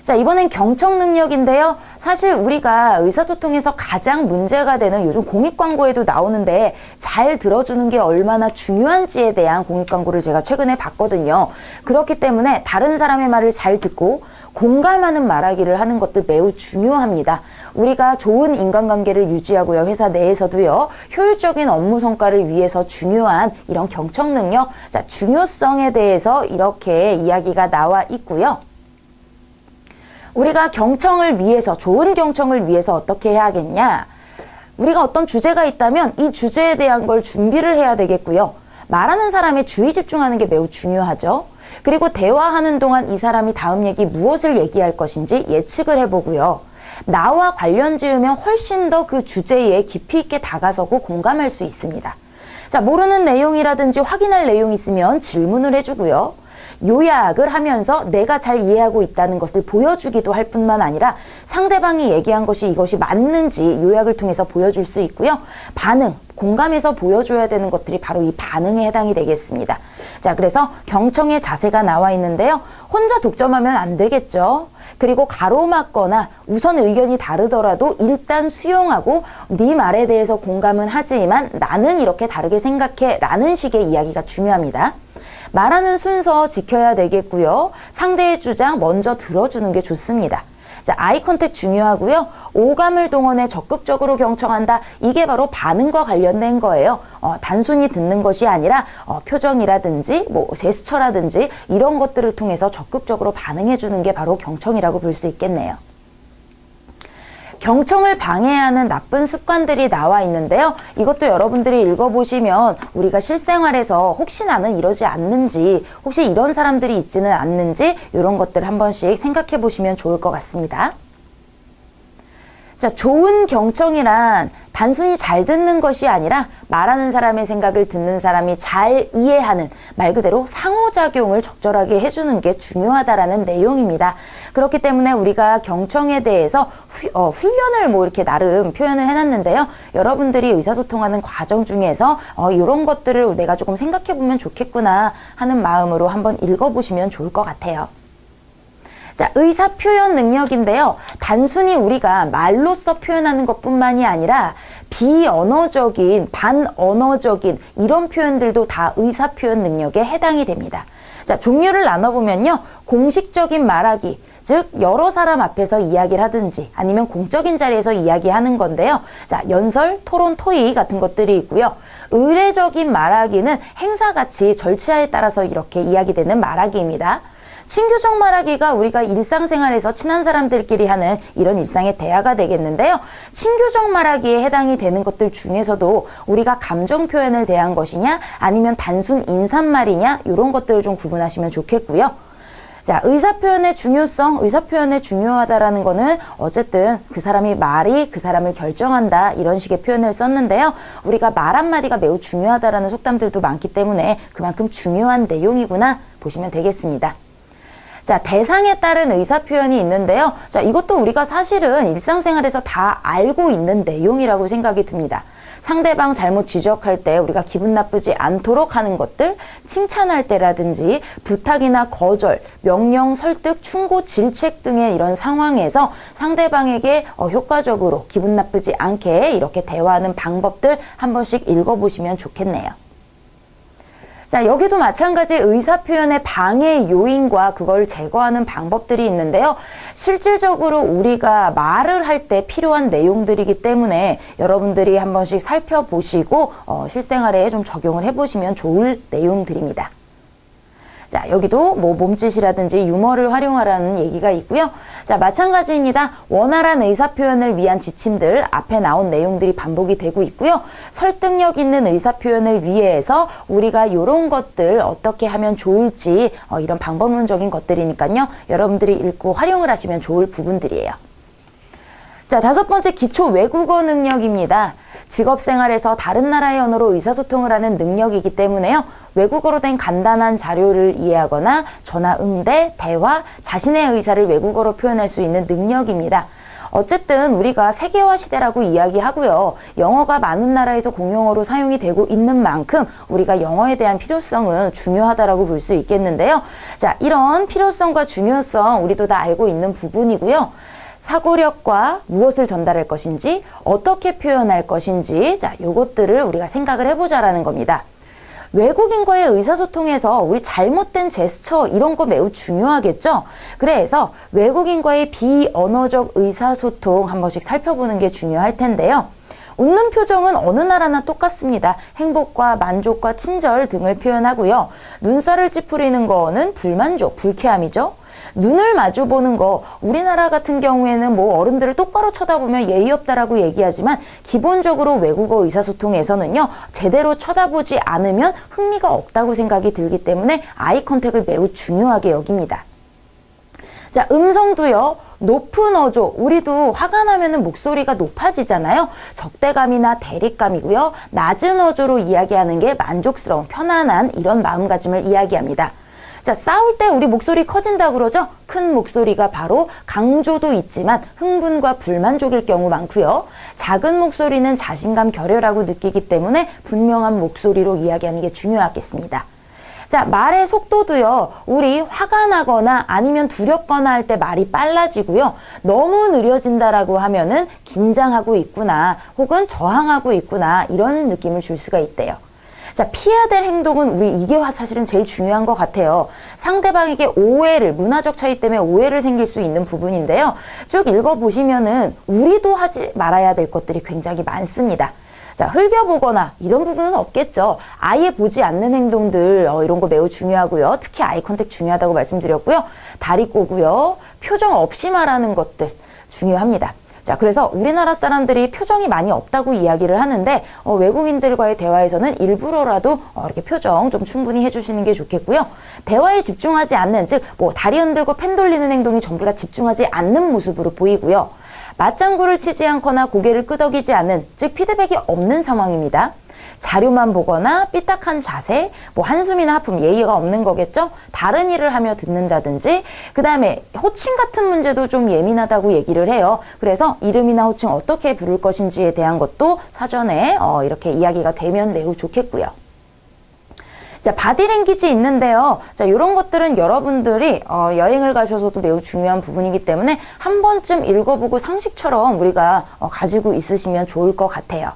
자, 이번엔 경청 능력인데요. 사실 우리가 의사소통에서 가장 문제가 되는 요즘 공익광고에도 나오는데 잘 들어주는 게 얼마나 중요한지에 대한 공익광고를 제가 최근에 봤거든요. 그렇기 때문에 다른 사람의 말을 잘 듣고 공감하는 말하기를 하는 것들 매우 중요합니다. 우리가 좋은 인간관계를 유지하고요. 회사 내에서도요. 효율적인 업무 성과를 위해서 중요한 이런 경청 능력, 자, 중요성에 대해서 이렇게 이야기가 나와 있고요. 우리가 경청을 위해서, 좋은 경청을 위해서 어떻게 해야겠냐? 우리가 어떤 주제가 있다면 이 주제에 대한 걸 준비를 해야 되겠고요. 말하는 사람의 주의 집중하는 게 매우 중요하죠. 그리고 대화하는 동안 이 사람이 다음 얘기 무엇을 얘기할 것인지 예측을 해보고요. 나와 관련 지으면 훨씬 더 그 주제에 깊이 있게 다가서고 공감할 수 있습니다. 자, 모르는 내용이라든지 확인할 내용이 있으면 질문을 해주고요. 요약을 하면서 내가 잘 이해하고 있다는 것을 보여주기도 할 뿐만 아니라 상대방이 얘기한 것이 이것이 맞는지 요약을 통해서 보여줄 수 있고요. 반응, 공감해서 보여줘야 되는 것들이 바로 이 반응에 해당이 되겠습니다. 자, 그래서 경청의 자세가 나와 있는데요. 혼자 독점하면 안 되겠죠. 그리고 가로막거나 우선 의견이 다르더라도 일단 수용하고 네 말에 대해서 공감은 하지만 나는 이렇게 다르게 생각해 라는 식의 이야기가 중요합니다. 말하는 순서 지켜야 되겠고요. 상대의 주장 먼저 들어주는 게 좋습니다. 자, 아이 컨택 중요하고요. 오감을 동원해 적극적으로 경청한다. 이게 바로 반응과 관련된 거예요. 단순히 듣는 것이 아니라 표정이라든지 제스처라든지 이런 것들을 통해서 적극적으로 반응해 주는 게 바로 경청이라고 볼 수 있겠네요. 경청을 방해하는 나쁜 습관들이 나와 있는데요. 이것도 여러분들이 읽어보시면 우리가 실생활에서 혹시 나는 이러지 않는지, 혹시 이런 사람들이 있지는 않는지 이런 것들 한 번씩 생각해 보시면 좋을 것 같습니다. 자, 좋은 경청이란 단순히 잘 듣는 것이 아니라 말하는 사람의 생각을 듣는 사람이 잘 이해하는, 말 그대로 상호작용을 적절하게 해주는 게 중요하다라는 내용입니다. 그렇기 때문에 우리가 경청에 대해서 훈련을 이렇게 나름 표현을 해놨는데요. 여러분들이 의사소통하는 과정 중에서 이런 것들을 내가 조금 생각해보면 좋겠구나 하는 마음으로 한번 읽어보시면 좋을 것 같아요. 자, 의사 표현 능력인데요. 단순히 우리가 말로써 표현하는 것뿐만이 아니라 비언어적인, 반언어적인 이런 표현들도 다 의사 표현 능력에 해당이 됩니다. 자, 종류를 나눠보면요. 공식적인 말하기, 즉 여러 사람 앞에서 이야기를 하든지 아니면 공적인 자리에서 이야기하는 건데요. 자, 연설, 토론, 토의 같은 것들이 있고요. 의례적인 말하기는 행사같이 절차에 따라서 이렇게 이야기되는 말하기입니다. 친교적 말하기가 우리가 일상생활에서 친한 사람들끼리 하는 이런 일상의 대화가 되겠는데요. 친교적 말하기에 해당이 되는 것들 중에서도 우리가 감정 표현을 대한 것이냐 아니면 단순 인사말이냐 이런 것들을 좀 구분하시면 좋겠고요. 자, 의사표현의 중요성, 의사표현의 중요하다라는 거는 어쨌든 그 사람이 말이 그 사람을 결정한다 이런 식의 표현을 썼는데요. 우리가 말 한마디가 매우 중요하다라는 속담들도 많기 때문에 그만큼 중요한 내용이구나 보시면 되겠습니다. 자, 대상에 따른 의사표현이 있는데요. 자, 이것도 우리가 사실은 일상생활에서 다 알고 있는 내용이라고 생각이 듭니다. 상대방 잘못 지적할 때 우리가 기분 나쁘지 않도록 하는 것들, 칭찬할 때라든지 부탁이나 거절, 명령, 설득, 충고, 질책 등의 이런 상황에서 상대방에게 효과적으로 기분 나쁘지 않게 이렇게 대화하는 방법들 한 번씩 읽어보시면 좋겠네요. 자, 여기도 마찬가지 의사표현의 방해 요인과 그걸 제거하는 방법들이 있는데요. 실질적으로 우리가 말을 할 때 필요한 내용들이기 때문에 여러분들이 한 번씩 살펴보시고 실생활에 좀 적용을 해보시면 좋을 내용들입니다. 자, 여기도 뭐 몸짓이라든지 유머를 활용하라는 얘기가 있고요. 자, 마찬가지입니다. 원활한 의사표현을 위한 지침들 앞에 나온 내용들이 반복이 되고 있고요. 설득력 있는 의사표현을 위해서 우리가 이런 것들 어떻게 하면 좋을지 이런 방법론적인 것들이니까요. 여러분들이 읽고 활용을 하시면 좋을 부분들이에요. 자, 5번째 기초 외국어 능력입니다. 직업생활에서 다른 나라의 언어로 의사소통을 하는 능력이기 때문에요. 외국어로 된 간단한 자료를 이해하거나 전화 응대, 대화, 자신의 의사를 외국어로 표현할 수 있는 능력입니다. 어쨌든 우리가 세계화 시대라고 이야기하고요. 영어가 많은 나라에서 공용어로 사용이 되고 있는 만큼 우리가 영어에 대한 필요성은 중요하다라고 볼 수 있겠는데요. 자, 이런 필요성과 중요성 우리도 다 알고 있는 부분이고요. 사고력과 무엇을 전달할 것인지, 어떻게 표현할 것인지, 자, 요것들을 우리가 생각을 해보자라는 겁니다. 외국인과의 의사소통에서 우리 잘못된 제스처 이런 거 매우 중요하겠죠? 그래서 외국인과의 비언어적 의사소통 한 번씩 살펴보는 게 중요할 텐데요. 웃는 표정은 어느 나라나 똑같습니다. 행복과 만족과 친절 등을 표현하고요. 눈살을 찌푸리는 거는 불만족, 불쾌함이죠. 눈을 마주 보는 거, 우리나라 같은 경우에는 뭐 어른들을 똑바로 쳐다보면 예의 없다라고 얘기하지만 기본적으로 외국어 의사소통에서는요, 제대로 쳐다보지 않으면 흥미가 없다고 생각이 들기 때문에 아이 컨택을 매우 중요하게 여깁니다. 자, 음성도요. 높은 어조, 우리도 화가 나면은 목소리가 높아지잖아요. 적대감이나 대립감이고요. 낮은 어조로 이야기하는 게 만족스러운, 편안한 이런 마음가짐을 이야기합니다. 자, 싸울 때 우리 목소리 커진다 그러죠? 큰 목소리가 바로 강조도 있지만 흥분과 불만족일 경우 많고요. 작은 목소리는 자신감, 결여라고 느끼기 때문에 분명한 목소리로 이야기하는 게 중요하겠습니다. 자, 말의 속도도요. 우리 화가 나거나 아니면 두렵거나 할 때 말이 빨라지고요. 너무 느려진다라고 하면은 긴장하고 있구나 혹은 저항하고 있구나 이런 느낌을 줄 수가 있대요. 자, 피해야 될 행동은 우리 이게 사실은 제일 중요한 것 같아요. 상대방에게 오해를, 문화적 차이 때문에 오해를 생길 수 있는 부분인데요. 쭉 읽어보시면은 우리도 하지 말아야 될 것들이 굉장히 많습니다. 자, 흘겨보거나 이런 부분은 없겠죠. 아예 보지 않는 행동들 이런 거 매우 중요하고요. 특히 아이 컨택 중요하다고 말씀드렸고요. 다리 꼬고요. 표정 없이 말하는 것들 중요합니다. 자, 그래서 우리나라 사람들이 표정이 많이 없다고 이야기를 하는데 외국인들과의 대화에서는 일부러라도 이렇게 표정 좀 충분히 해주시는 게 좋겠고요. 대화에 집중하지 않는, 즉 뭐 다리 흔들고 펜 돌리는 행동이 전부 다 집중하지 않는 모습으로 보이고요. 맞장구를 치지 않거나 고개를 끄덕이지 않는, 즉 피드백이 없는 상황입니다. 자료만 보거나 삐딱한 자세, 뭐 한숨이나 하품, 예의가 없는 거겠죠? 다른 일을 하며 듣는다든지, 그 다음에 호칭 같은 문제도 좀 예민하다고 얘기를 해요. 그래서 이름이나 호칭 어떻게 부를 것인지에 대한 것도 사전에 이렇게 이야기가 되면 매우 좋겠고요. 자, 바디랭귀지 있는데요. 자, 이런 것들은 여러분들이 여행을 가셔서도 매우 중요한 부분이기 때문에 한 번쯤 읽어보고 상식처럼 우리가 가지고 있으시면 좋을 것 같아요.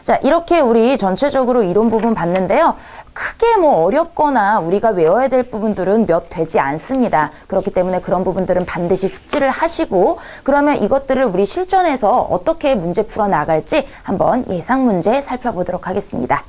자, 이렇게 우리 전체적으로 이론 부분 봤는데요. 크게 뭐 어렵거나 우리가 외워야 될 부분들은 몇 되지 않습니다. 그렇기 때문에 그런 부분들은 반드시 숙지를 하시고, 그러면 이것들을 우리 실전에서 어떻게 문제 풀어 나갈지 한번 예상 문제 살펴보도록 하겠습니다.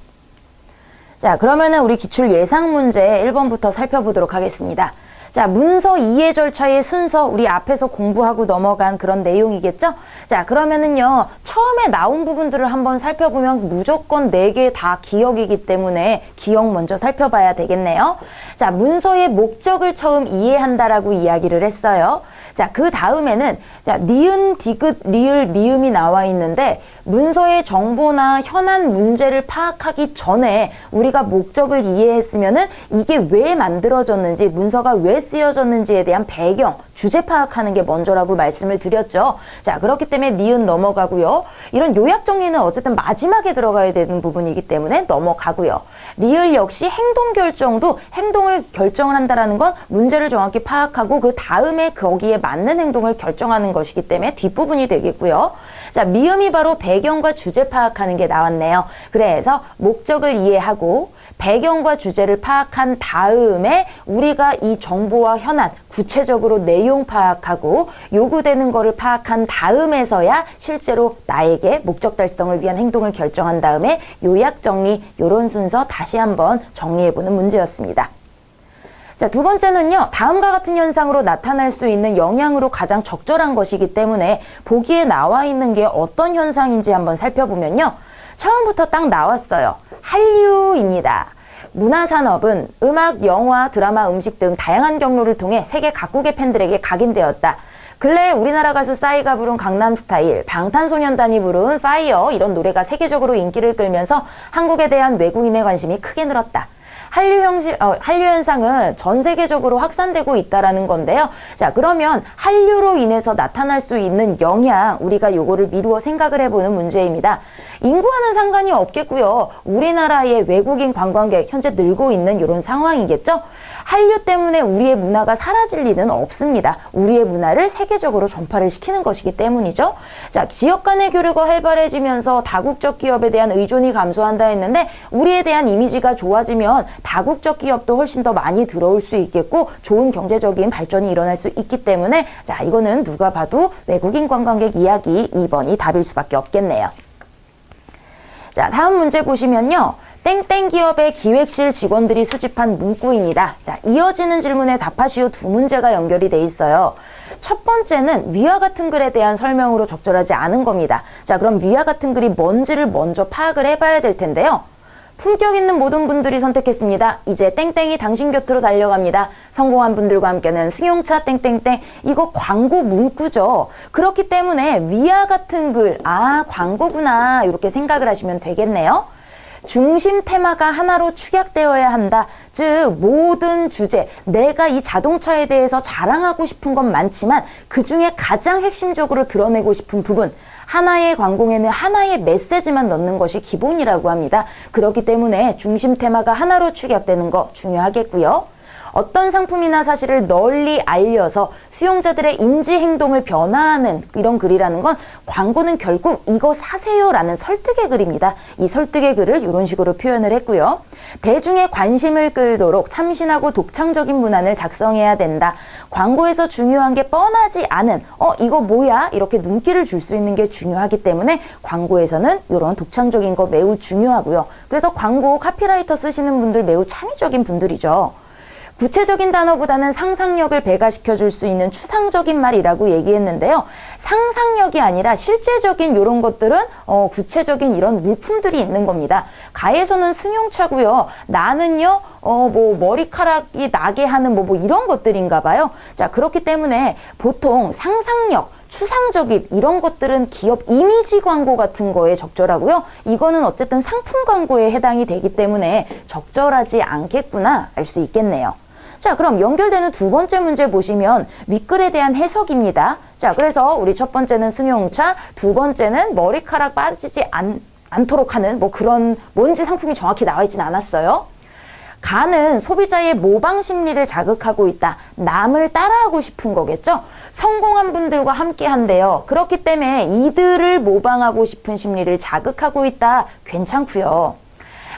자, 그러면은 우리 기출 예상 문제 1번부터 살펴보도록 하겠습니다. 자, 문서 이해 절차의 순서, 우리 앞에서 공부하고 넘어간 그런 내용이겠죠? 자, 그러면은요, 처음에 나온 부분들을 한번 살펴보면 무조건 4개 다 기억이기 때문에 기억 먼저 살펴봐야 되겠네요. 자, 문서의 목적을 처음 이해한다라고 이야기를 했어요. 자, 그 다음에는, 자, 니은, 디귿, 리을, 미음이 나와 있는데, 문서의 정보나 현안 문제를 파악하기 전에 우리가 목적을 이해했으면은 이게 왜 만들어졌는지, 문서가 왜 쓰여졌는지에 대한 배경, 주제 파악하는 게 먼저라고 말씀을 드렸죠. 자, 그렇기 때문에 니은 넘어가고요. 이런 요약 정리는 어쨌든 마지막에 들어가야 되는 부분이기 때문에 넘어가고요. 리을 역시 행동 결정도, 행동을 결정을 한다라는 건 문제를 정확히 파악하고 그 다음에 거기에 맞는 행동을 결정하는 것이기 때문에 뒷부분이 되겠고요. 자, 미음이 바로 배경과 주제 파악하는 게 나왔네요. 그래서 목적을 이해하고 배경과 주제를 파악한 다음에 우리가 이 정보와 현안, 구체적으로 내용 파악하고 요구되는 거를 파악한 다음에서야 실제로 나에게 목적 달성을 위한 행동을 결정한 다음에 요약 정리, 요런 순서 다시 한번 정리해보는 문제였습니다. 자, 두 번째는요, 다음과 같은 현상으로 나타날 수 있는 영향으로 가장 적절한 것이기 때문에 보기에 나와 있는 게 어떤 현상인지 한번 살펴보면요. 처음부터 딱 나왔어요. 한류입니다. 문화산업은 음악, 영화, 드라마, 음식 등 다양한 경로를 통해 세계 각국의 팬들에게 각인되었다. 근래 우리나라 가수 싸이가 부른 강남스타일, 방탄소년단이 부른 파이어 이런 노래가 세계적으로 인기를 끌면서 한국에 대한 외국인의 관심이 크게 늘었다. 한류 현상은 전 세계적으로 확산되고 있다라는 건데요. 자, 그러면 한류로 인해서 나타날 수 있는 영향, 우리가 요거를 미루어 생각을 해보는 문제입니다. 인구와는 상관이 없겠고요. 우리나라의 외국인 관광객 현재 늘고 있는 이런 상황이겠죠. 한류 때문에 우리의 문화가 사라질 리는 없습니다. 우리의 문화를 세계적으로 전파를 시키는 것이기 때문이죠. 자, 지역 간의 교류가 활발해지면서 다국적 기업에 대한 의존이 감소한다 했는데 우리에 대한 이미지가 좋아지면 다국적 기업도 훨씬 더 많이 들어올 수 있겠고 좋은 경제적인 발전이 일어날 수 있기 때문에 자, 이거는 누가 봐도 외국인 관광객 이야기 2번이 답일 수밖에 없겠네요. 자, 다음 문제 보시면요. 땡땡 기업의 기획실 직원들이 수집한 문구입니다. 자, 이어지는 질문에 답하시오 두 문제가 연결이 돼 있어요. 첫 번째는 위와 같은 글에 대한 설명으로 적절하지 않은 겁니다. 자, 그럼 위와 같은 글이 뭔지를 먼저 파악을 해봐야 될 텐데요. 품격 있는 모든 분들이 선택했습니다. 이제 땡땡이 당신 곁으로 달려갑니다. 성공한 분들과 함께는 승용차 땡땡땡. 이거 광고 문구죠. 그렇기 때문에 위와 같은 글, 아, 광고구나. 이렇게 생각을 하시면 되겠네요. 중심 테마가 하나로 축약되어야 한다. 즉 모든 주제, 내가 이 자동차에 대해서 자랑하고 싶은 건 많지만 그중에 가장 핵심적으로 드러내고 싶은 부분, 하나의 광고에는 하나의 메시지만 넣는 것이 기본이라고 합니다. 그렇기 때문에 중심 테마가 하나로 축약되는 거 중요하겠고요. 어떤 상품이나 사실을 널리 알려서 수용자들의 인지 행동을 변화하는 이런 글이라는 건 광고는 결국 이거 사세요라는 설득의 글입니다. 이 설득의 글을 이런 식으로 표현을 했고요. 대중의 관심을 끌도록 참신하고 독창적인 문안을 작성해야 된다. 광고에서 중요한 게 뻔하지 않은 이거 뭐야? 이렇게 눈길을 줄 수 있는 게 중요하기 때문에 광고에서는 이런 독창적인 거 매우 중요하고요. 그래서 광고 카피라이터 쓰시는 분들 매우 창의적인 분들이죠. 구체적인 단어보다는 상상력을 배가시켜 줄 수 있는 추상적인 말이라고 얘기했는데요. 상상력이 아니라 실제적인 이런 것들은 구체적인 이런 물품들이 있는 겁니다. 가에서는 승용차고요. 나는요. 뭐 머리카락이 나게 하는 뭐 이런 것들인가 봐요. 자, 그렇기 때문에 보통 상상력, 추상적인 이런 것들은 기업 이미지 광고 같은 거에 적절하고요. 이거는 어쨌든 상품 광고에 해당이 되기 때문에 적절하지 않겠구나 알 수 있겠네요. 자, 그럼 연결되는 두 번째 문제 보시면 윗글에 대한 해석입니다. 자, 그래서 우리 첫 번째는 승용차, 두 번째는 머리카락 빠지지 않도록 하는 뭐 그런 뭔지 상품이 정확히 나와 있진 않았어요. 가는 소비자의 모방 심리를 자극하고 있다. 남을 따라하고 싶은 거겠죠? 성공한 분들과 함께 한대요. 그렇기 때문에 이들을 모방하고 싶은 심리를 자극하고 있다. 괜찮고요.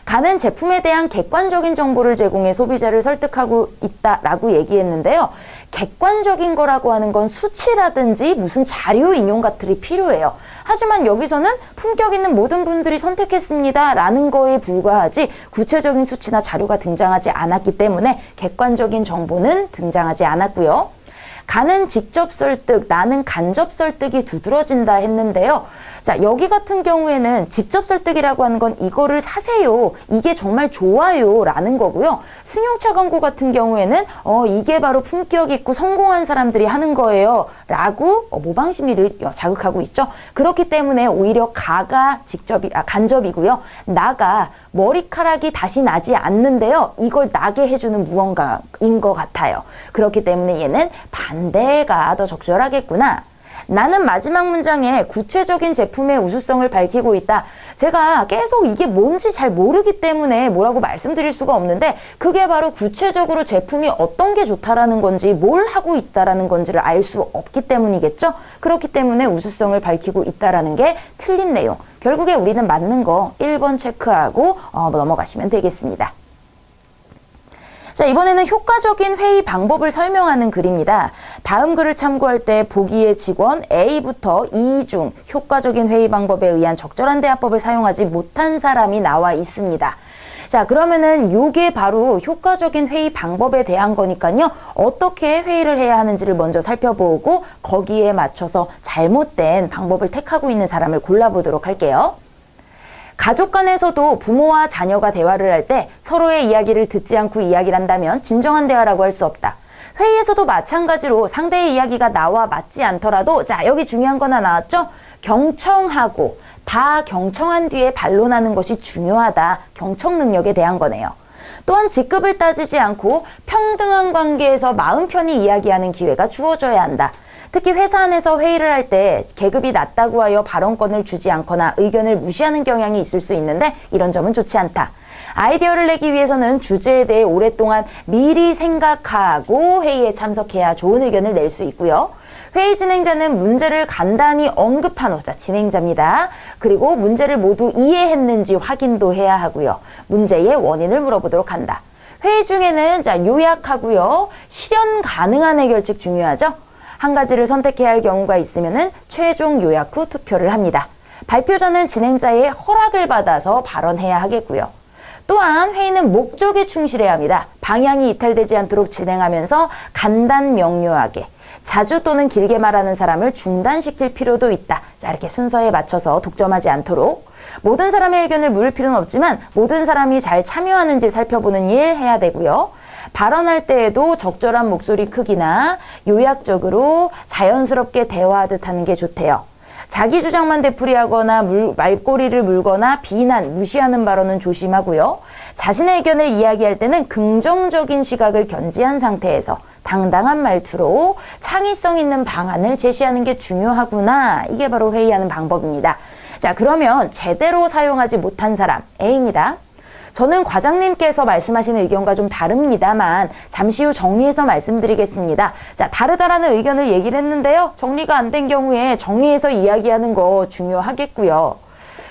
가는 제품에 대한 객관적인 정보를 제공해 소비자를 설득하고 있다라고 얘기했는데요. 객관적인 거라고 하는 건 수치라든지 무슨 자료 인용 같은 게 필요해요. 하지만 여기서는 품격 있는 모든 분들이 선택했습니다 라는 거에 불과하지 구체적인 수치나 자료가 등장하지 않았기 때문에 객관적인 정보는 등장하지 않았고요. 가는 직접 설득, 나는 간접 설득이 두드러진다 했는데요. 자, 여기 같은 경우에는 직접 설득이라고 하는 건 이거를 사세요. 이게 정말 좋아요. 라는 거고요. 승용차 광고 같은 경우에는 이게 바로 품격 있고 성공한 사람들이 하는 거예요. 라고 모방 심리를 자극하고 있죠. 그렇기 때문에 오히려 가가 간접이고요. 나가 머리카락이 다시 나지 않는데요. 이걸 나게 해주는 무언가인 것 같아요. 그렇기 때문에 얘는 반대가 더 적절하겠구나. 나는 마지막 문장에 구체적인 제품의 우수성을 밝히고 있다. 제가 계속 이게 뭔지 잘 모르기 때문에 뭐라고 말씀드릴 수가 없는데 그게 바로 구체적으로 제품이 어떤 게 좋다라는 건지 뭘 하고 있다라는 건지를 알 수 없기 때문이겠죠. 그렇기 때문에 우수성을 밝히고 있다라는 게 틀린 내용. 결국에 우리는 맞는 거 1번 체크하고 넘어가시면 되겠습니다. 자, 이번에는 효과적인 회의 방법을 설명하는 글입니다. 다음 글을 참고할 때 보기의 직원 A부터 E 중 효과적인 회의 방법에 의한 적절한 대화법을 사용하지 못한 사람이 나와 있습니다. 자, 그러면은 요게 바로 효과적인 회의 방법에 대한 거니까요. 어떻게 회의를 해야 하는지를 먼저 살펴보고 거기에 맞춰서 잘못된 방법을 택하고 있는 사람을 골라보도록 할게요. 가족 간에서도 부모와 자녀가 대화를 할 때 서로의 이야기를 듣지 않고 이야기를 한다면 진정한 대화라고 할 수 없다. 회의에서도 마찬가지로 상대의 이야기가 나와 맞지 않더라도 자, 여기 중요한 거 하나 나왔죠? 경청하고 다 경청한 뒤에 반론하는 것이 중요하다. 경청 능력에 대한 거네요. 또한 직급을 따지지 않고 평등한 관계에서 마음 편히 이야기하는 기회가 주어져야 한다. 특히 회사 안에서 회의를 할 때 계급이 낮다고 하여 발언권을 주지 않거나 의견을 무시하는 경향이 있을 수 있는데 이런 점은 좋지 않다. 아이디어를 내기 위해서는 주제에 대해 오랫동안 미리 생각하고 회의에 참석해야 좋은 의견을 낼 수 있고요. 회의 진행자는 문제를 간단히 언급한 후, 진행자입니다. 그리고 문제를 모두 이해했는지 확인도 해야 하고요. 문제의 원인을 물어보도록 한다. 회의 중에는 요약하고요. 실현 가능한 해결책 중요하죠. 한 가지를 선택해야 할 경우가 있으면은 최종 요약 후 투표를 합니다. 발표자는 진행자의 허락을 받아서 발언해야 하겠고요. 또한 회의는 목적에 충실해야 합니다. 방향이 이탈되지 않도록 진행하면서 간단 명료하게 자주 또는 길게 말하는 사람을 중단시킬 필요도 있다. 자, 이렇게 순서에 맞춰서 독점하지 않도록 모든 사람의 의견을 물을 필요는 없지만 모든 사람이 잘 참여하는지 살펴보는 일 해야 되고요. 발언할 때에도 적절한 목소리 크기나 요약적으로 자연스럽게 대화하듯 하는 게 좋대요. 자기 주장만 되풀이하거나 말꼬리를 물거나 비난, 무시하는 발언은 조심하고요. 자신의 의견을 이야기할 때는 긍정적인 시각을 견지한 상태에서 당당한 말투로 창의성 있는 방안을 제시하는 게 중요하구나. 이게 바로 회의하는 방법입니다. 자, 그러면 제대로 사용하지 못한 사람 A입니다. 저는 과장님께서 말씀하신 의견과 좀 다릅니다만 잠시 후 정리해서 말씀드리겠습니다. 자, 다르다라는 의견을 얘기를 했는데요. 정리가 안 된 경우에 정리해서 이야기하는 거 중요하겠고요.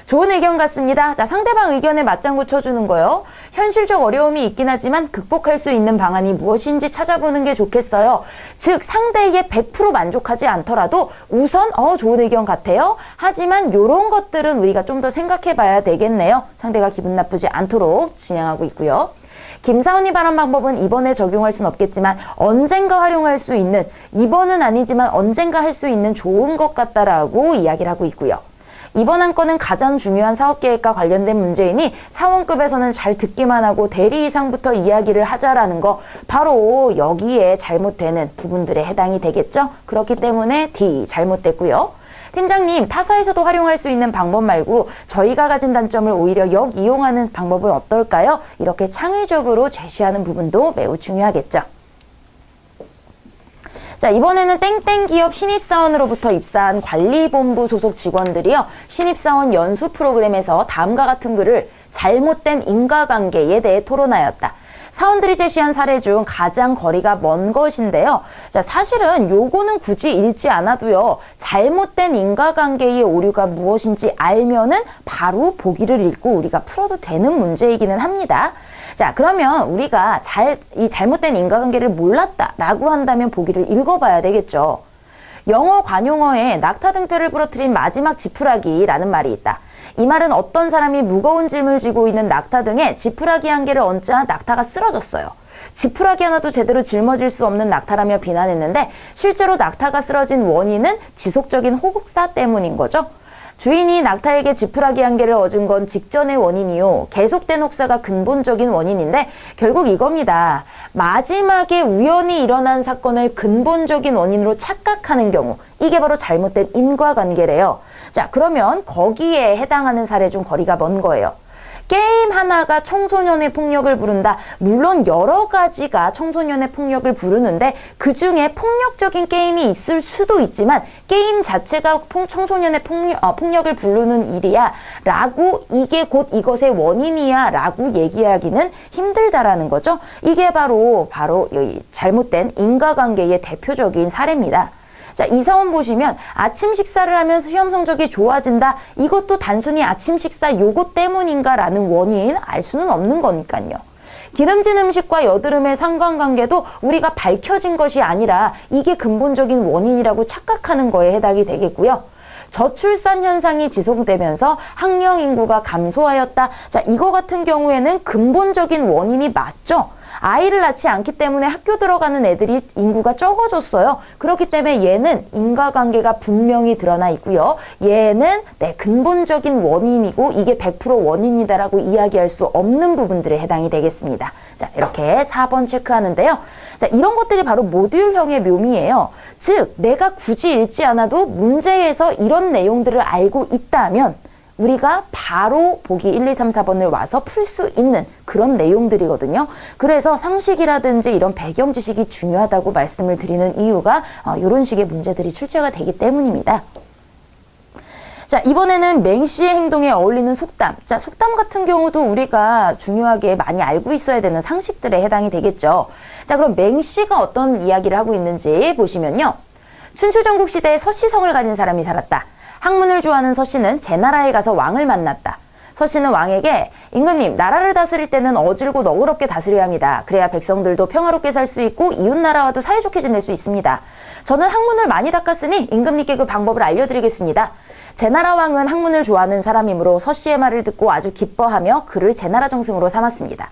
좋은 의견 같습니다. 자, 상대방 의견에 맞장구 쳐주는 거요. 현실적 어려움이 있긴 하지만 극복할 수 있는 방안이 무엇인지 찾아보는 게 좋겠어요. 즉, 상대에게 100% 만족하지 않더라도 우선 좋은 의견 같아요. 하지만 이런 것들은 우리가 좀 더 생각해 봐야 되겠네요. 상대가 기분 나쁘지 않도록 진행하고 있고요. 김사원이 말한 방법은 이번에 적용할 순 없겠지만 언젠가 활용할 수 있는, 이번은 아니지만 언젠가 할 수 있는 좋은 것 같다라고 이야기를 하고 있고요. 이번 한 건은 가장 중요한 사업계획과 관련된 문제이니 사원급에서는 잘 듣기만 하고 대리 이상부터 이야기를 하자라는 거, 바로 여기에 잘못되는 부분들에 해당이 되겠죠. 그렇기 때문에 D 잘못됐고요. 팀장님, 타사에서도 활용할 수 있는 방법 말고 저희가 가진 단점을 오히려 역이용하는 방법은 어떨까요? 이렇게 창의적으로 제시하는 부분도 매우 중요하겠죠. 자, 이번에는 땡땡 기업 신입사원으로부터 입사한 관리본부 소속 직원들이요, 신입사원 연수 프로그램에서 다음과 같은 글을 잘못된 인과관계에 대해 토론하였다. 사원들이 제시한 사례 중 가장 거리가 먼 것인데요. 자, 사실은 요거는 굳이 읽지 않아도요, 잘못된 인과관계의 오류가 무엇인지 알면은 바로 보기를 읽고 우리가 풀어도 되는 문제이기는 합니다. 자, 그러면 우리가 이 잘못된 인과관계를 몰랐다라고 한다면 보기를 읽어봐야 되겠죠. 영어 관용어에 낙타 등뼈를 부러뜨린 마지막 지푸라기라는 말이 있다. 이 말은 어떤 사람이 무거운 짐을 지고 있는 낙타 등에 지푸라기 한 개를 얹자 낙타가 쓰러졌어요. 지푸라기 하나도 제대로 짊어질 수 없는 낙타라며 비난했는데, 실제로 낙타가 쓰러진 원인은 지속적인 호국사 때문인 거죠. 주인이 낙타에게 지푸라기 한 개를 얹은 건 직전의 원인이요, 계속된 혹사가 근본적인 원인인데, 결국 이겁니다. 마지막에 우연히 일어난 사건을 근본적인 원인으로 착각하는 경우, 이게 바로 잘못된 인과관계래요. 자, 그러면 거기에 해당하는 사례 중 거리가 먼 거예요. 게임 하나가 청소년의 폭력을 부른다. 물론 여러 가지가 청소년의 폭력을 부르는데 그 중에 폭력적인 게임이 있을 수도 있지만 게임 자체가 청소년의 폭력을 부르는 일이야 라고, 이게 곧 이것의 원인이야 라고 얘기하기는 힘들다라는 거죠. 이게 바로 이 잘못된 인과관계의 대표적인 사례입니다. 자, 이 사원 보시면 아침 식사를 하면 시험 성적이 좋아진다. 이것도 단순히 아침 식사 요거 때문인가 라는 원인 알 수는 없는 거니까요. 기름진 음식과 여드름의 상관관계도 우리가 밝혀진 것이 아니라 이게 근본적인 원인이라고 착각하는 거에 해당이 되겠고요. 저출산 현상이 지속되면서 학령 인구가 감소하였다. 자, 이거 같은 경우에는 근본적인 원인이 맞죠. 아이를 낳지 않기 때문에 학교 들어가는 애들이 인구가 적어졌어요. 그렇기 때문에 얘는 인과관계가 분명히 드러나 있고요. 얘는 근본적인 원인이고 이게 100% 원인이다라고 이야기할 수 없는 부분들에 해당이 되겠습니다. 자, 이렇게 4번 체크하는데요. 자, 이런 것들이 바로 모듈형의 묘미예요. 즉, 내가 굳이 읽지 않아도 문제에서 이런 내용들을 알고 있다면 우리가 바로 보기 1, 2, 3, 4번을 와서 풀 수 있는 그런 내용들이거든요. 그래서 상식이라든지 이런 배경 지식이 중요하다고 말씀을 드리는 이유가 이런 식의 문제들이 출제가 되기 때문입니다. 자, 이번에는 맹씨의 행동에 어울리는 속담. 자, 속담 같은 경우도 우리가 중요하게 많이 알고 있어야 되는 상식들에 해당이 되겠죠. 자, 그럼 맹씨가 어떤 이야기를 하고 있는지 보시면요. 춘추전국 시대에 서씨성을 가진 사람이 살았다. 학문을 좋아하는 서씨는 제나라에 가서 왕을 만났다. 서씨는 왕에게 임금님, 나라를 다스릴 때는 어질고 너그럽게 다스려야 합니다. 그래야 백성들도 평화롭게 살 수 있고 이웃나라와도 사이좋게 지낼 수 있습니다. 저는 학문을 많이 닦았으니 임금님께 그 방법을 알려드리겠습니다. 제나라 왕은 학문을 좋아하는 사람이므로 서씨의 말을 듣고 아주 기뻐하며 그를 제나라 정승으로 삼았습니다.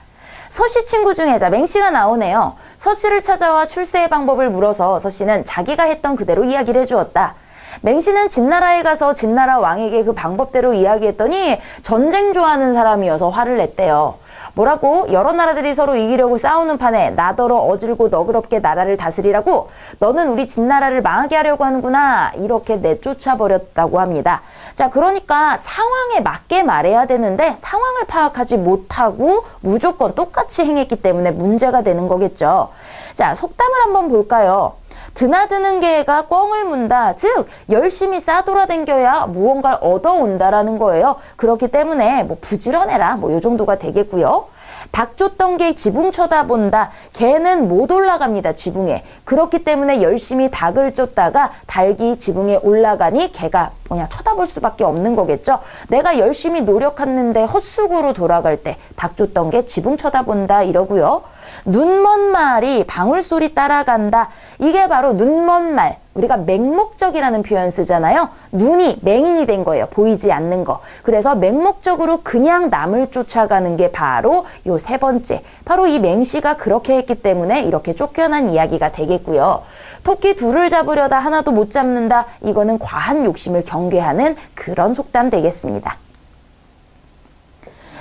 서씨 친구 중에 맹씨가 나오네요. 서씨를 찾아와 출세의 방법을 물어서 서씨는 자기가 했던 그대로 이야기를 해주었다. 맹씨는 진나라에 가서 진나라 왕에게 그 방법대로 이야기했더니 전쟁 좋아하는 사람이어서 화를 냈대요. 뭐라고? 여러 나라들이 서로 이기려고 싸우는 판에 나더러 어질고 너그럽게 나라를 다스리라고? 너는 우리 진나라를 망하게 하려고 하는구나. 이렇게 내쫓아버렸다고 합니다. 자, 그러니까 상황에 맞게 말해야 되는데 상황을 파악하지 못하고 무조건 똑같이 행했기 때문에 문제가 되는 거겠죠. 자, 속담을 한번 볼까요? 드나드는 개가 꿩을 문다. 즉 열심히 싸돌아댕겨야 무언가를 얻어온다라는 거예요. 그렇기 때문에 부지런해라 요 정도가 되겠고요. 닭 쫓던 개 지붕 쳐다본다. 개는 못 올라갑니다, 지붕에. 그렇기 때문에 열심히 닭을 쫓다가 닭이 지붕에 올라가니 개가 쳐다볼 수밖에 없는 거겠죠. 내가 열심히 노력했는데 헛수고로 돌아갈 때 닭 쫓던 개 지붕 쳐다본다 이러고요. 눈먼 말이 방울소리 따라간다. 이게 바로 눈먼 말. 우리가 맹목적이라는 표현 쓰잖아요. 눈이 맹인이 된 거예요. 보이지 않는 거. 그래서 맹목적으로 그냥 남을 쫓아가는 게 바로 요 세 번째. 바로 이 맹씨가 그렇게 했기 때문에 이렇게 쫓겨난 이야기가 되겠고요. 토끼 둘을 잡으려다 하나도 못 잡는다. 이거는 과한 욕심을 경계하는 그런 속담 되겠습니다.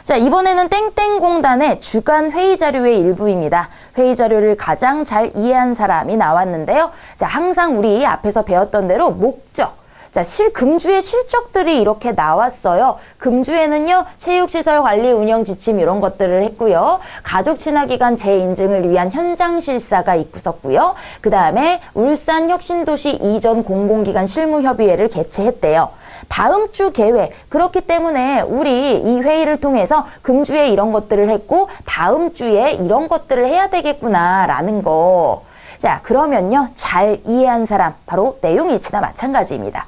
자, 이번에는 땡땡공단의 주간 회의 자료의 일부입니다. 회의 자료를 가장 잘 이해한 사람이 나왔는데요. 자, 항상 우리 앞에서 배웠던 대로 목적, 자, 금주의 실적들이 이렇게 나왔어요. 금주에는요, 체육시설 관리 운영 지침 이런 것들을 했고요. 가족 친화기관 재인증을 위한 현장 실사가 있었고요. 그 다음에 울산 혁신도시 이전 공공기관 실무협의회를 개최했대요. 다음 주 계획, 그렇기 때문에 우리 이 회의를 통해서 금주에 이런 것들을 했고 다음 주에 이런 것들을 해야 되겠구나라는 거. 자, 그러면요, 잘 이해한 사람, 바로 내용 일치나 마찬가지입니다.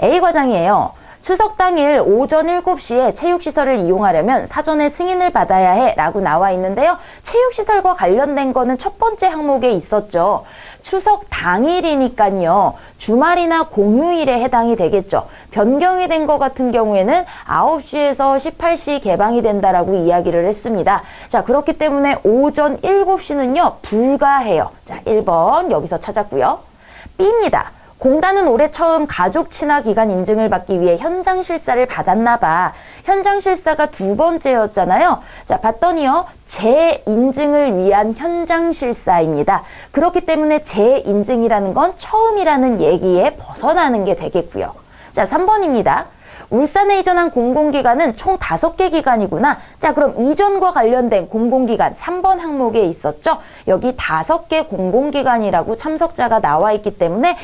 A과장이에요. 추석 당일 오전 7시에 체육시설을 이용하려면 사전에 승인을 받아야 해 라고 나와 있는데요. 체육시설과 관련된 거는 첫 번째 항목에 있었죠. 추석 당일이니까요. 주말이나 공휴일에 해당이 되겠죠. 변경이 된 것 같은 경우에는 9시에서 18시 개방이 된다라고 이야기를 했습니다. 자, 그렇기 때문에 오전 7시는요. 불가해요. 자, 1번 여기서 찾았고요. B입니다. 공단은 올해 처음 가족 친화 기관 인증을 받기 위해 현장 실사를 받았나 봐. 현장 실사가 두 번째였잖아요. 자, 봤더니요. 재인증을 위한 현장 실사입니다. 그렇기 때문에 재인증이라는 건 처음이라는 얘기에 벗어나는 게 되겠고요. 자, 3번입니다. 울산에 이전한 공공기관은 총 5개 기관이구나. 자, 그럼 이전과 관련된 공공기관 3번 항목에 있었죠. 여기 5개 공공기관이라고 참석자가 나와 있기 때문에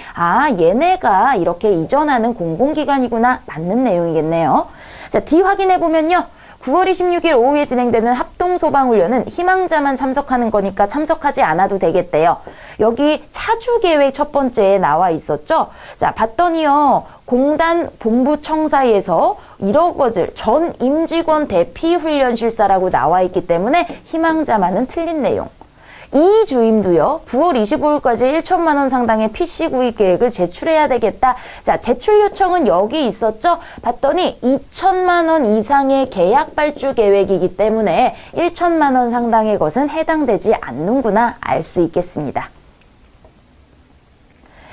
얘네가 이렇게 이전하는 공공기관이구나. 맞는 내용이겠네요. 자, D 확인해보면요. 9월 26일 오후에 진행되는 합동소방훈련은 희망자만 참석하는 거니까 참석하지 않아도 되겠대요. 여기 차주계획 첫 번째에 나와 있었죠. 자, 봤더니요. 공단 본부청사에서 1억 원을 전 임직원 대피 훈련 실사라고 나와 있기 때문에 희망자만은 틀린 내용. 이 주임도요. 9월 25일까지 1천만 원 상당의 PC 구입 계획을 제출해야 되겠다. 자, 제출 요청은 여기 있었죠. 봤더니 2천만 원 이상의 계약 발주 계획이기 때문에 1천만 원 상당의 것은 해당되지 않는구나 알 수 있겠습니다.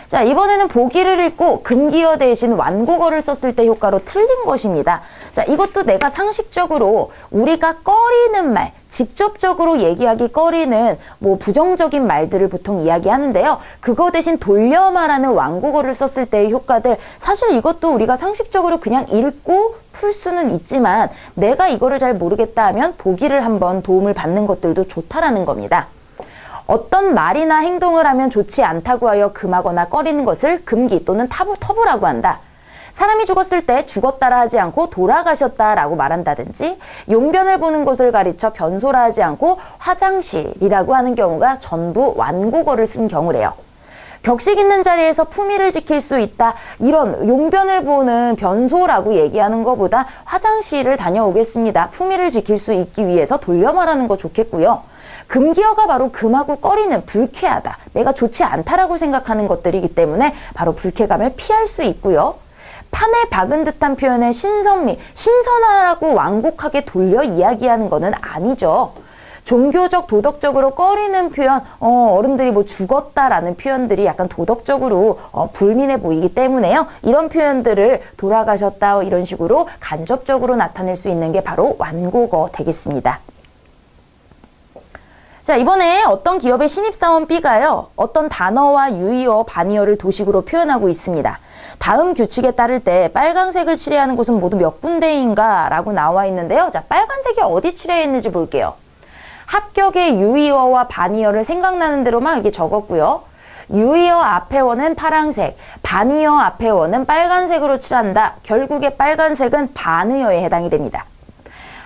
자, 이번에는 보기를 읽고 금기어 대신 완고거를 썼을 때 효과로 틀린 것입니다. 자, 이것도 내가 상식적으로 우리가 꺼리는 말, 직접적으로 얘기하기 꺼리는 부정적인 말들을 보통 이야기하는데요. 그거 대신 돌려 말하는 완고거를 썼을 때의 효과들, 사실 이것도 우리가 상식적으로 그냥 읽고 풀 수는 있지만 내가 이거를 잘 모르겠다 하면 보기를 한번 도움을 받는 것들도 좋다라는 겁니다. 어떤 말이나 행동을 하면 좋지 않다고 하여 금하거나 꺼리는 것을 금기 또는 터부라고 한다. 사람이 죽었을 때 죽었다라 하지 않고 돌아가셨다라고 말한다든지 용변을 보는 것을 가리쳐 변소라 하지 않고 화장실이라고 하는 경우가 전부 완고거를 쓴 경우래요. 격식 있는 자리에서 품위를 지킬 수 있다. 이런 용변을 보는 변소라고 얘기하는 것보다 화장실을 다녀오겠습니다. 품위를 지킬 수 있기 위해서 돌려 말하는 거 좋겠고요. 금기어가 바로 금하고 꺼리는 불쾌하다. 내가 좋지 않다라고 생각하는 것들이기 때문에 바로 불쾌감을 피할 수 있고요. 판에 박은 듯한 표현의 신선미, 신선하라고 완곡하게 돌려 이야기하는 것은 아니죠. 종교적, 도덕적으로 꺼리는 표현, 어른들이 죽었다라는 표현들이 약간 도덕적으로 불민해 보이기 때문에요. 이런 표현들을 돌아가셨다 이런 식으로 간접적으로 나타낼 수 있는 게 바로 완고거 되겠습니다. 자, 이번에 어떤 기업의 신입사원 B가요. 어떤 단어와 유의어, 반의어를 도식으로 표현하고 있습니다. 다음 규칙에 따를 때 빨간색을 칠해하는 곳은 모두 몇 군데인가 라고 나와 있는데요. 자, 빨간색이 어디 칠해했는지 볼게요. 합격의 유의어와 반의어를 생각나는 대로만 이렇게 적었고요. 유의어 앞에 원은 파란색, 반의어 앞에 원은 빨간색으로 칠한다. 결국에 빨간색은 반의어에 해당이 됩니다.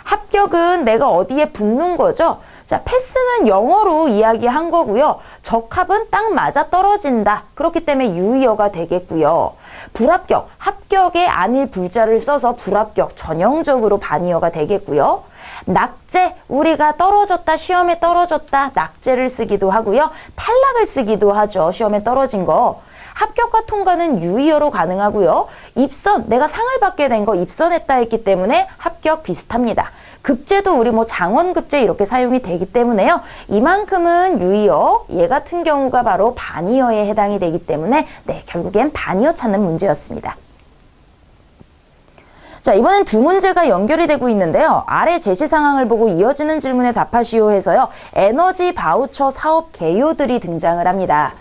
합격은 내가 어디에 붙는 거죠? 자, 패스는 영어로 이야기한 거고요. 적합은 딱 맞아 떨어진다. 그렇기 때문에 유의어가 되겠고요. 불합격, 합격에 아닐 불자를 써서 불합격, 전형적으로 반의어가 되겠고요. 낙제, 우리가 떨어졌다, 시험에 떨어졌다, 낙제를 쓰기도 하고요. 탈락을 쓰기도 하죠. 시험에 떨어진 거. 합격과 통과는 유의어로 가능하고요. 입선, 내가 상을 받게 된 거 입선했다 했기 때문에 합격 비슷합니다. 급제도 우리 장원급제 이렇게 사용이 되기 때문에요. 이만큼은 유의어, 얘 같은 경우가 바로 반의어에 해당이 되기 때문에 결국엔 반의어 찾는 문제였습니다. 자, 이번엔 두 문제가 연결이 되고 있는데요. 아래 제시 상황을 보고 이어지는 질문에 답하시오 해서요. 에너지 바우처 사업 개요들이 등장을 합니다.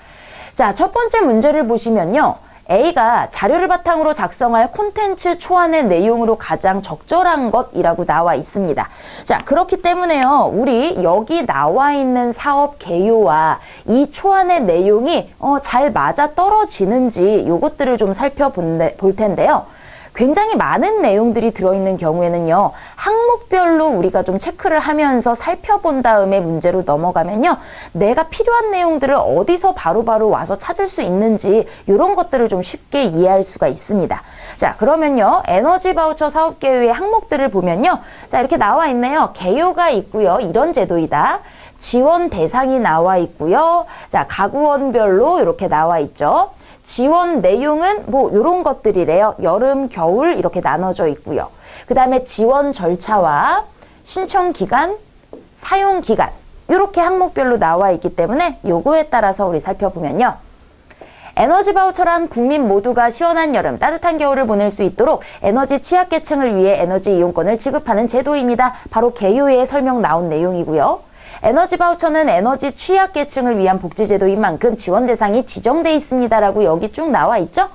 자, 첫 번째 문제를 보시면요. A가 자료를 바탕으로 작성할 콘텐츠 초안의 내용으로 가장 적절한 것이라고 나와 있습니다. 자, 그렇기 때문에요. 우리 여기 나와 있는 사업 개요와 이 초안의 내용이 잘 맞아 떨어지는지 요것들을 좀 살펴볼 텐데요. 굉장히 많은 내용들이 들어있는 경우에는요, 항목별로 우리가 좀 체크를 하면서 살펴본 다음에 문제로 넘어가면요, 내가 필요한 내용들을 어디서 바로바로 와서 찾을 수 있는지 이런 것들을 좀 쉽게 이해할 수가 있습니다. 자, 그러면요, 에너지 바우처 사업 개요의 항목들을 보면요, 자, 이렇게 나와 있네요. 개요가 있고요. 이런 제도이다. 지원 대상이 나와 있고요. 자, 가구원별로 이렇게 나와 있죠. 지원 내용은 뭐 이런 것들이래요. 여름, 겨울 이렇게 나눠져 있고요. 그 다음에 지원 절차와 신청 기간, 사용 기간 이렇게 항목별로 나와 있기 때문에 요거에 따라서 우리 살펴보면요. 에너지 바우처란 국민 모두가 시원한 여름, 따뜻한 겨울을 보낼 수 있도록 에너지 취약계층을 위해 에너지 이용권을 지급하는 제도입니다. 바로 개요에 설명 나온 내용이고요. 에너지 바우처는 에너지 취약계층을 위한 복지제도인 만큼 지원 대상이 지정돼 있습니다라고 여기 쭉 나와 있죠.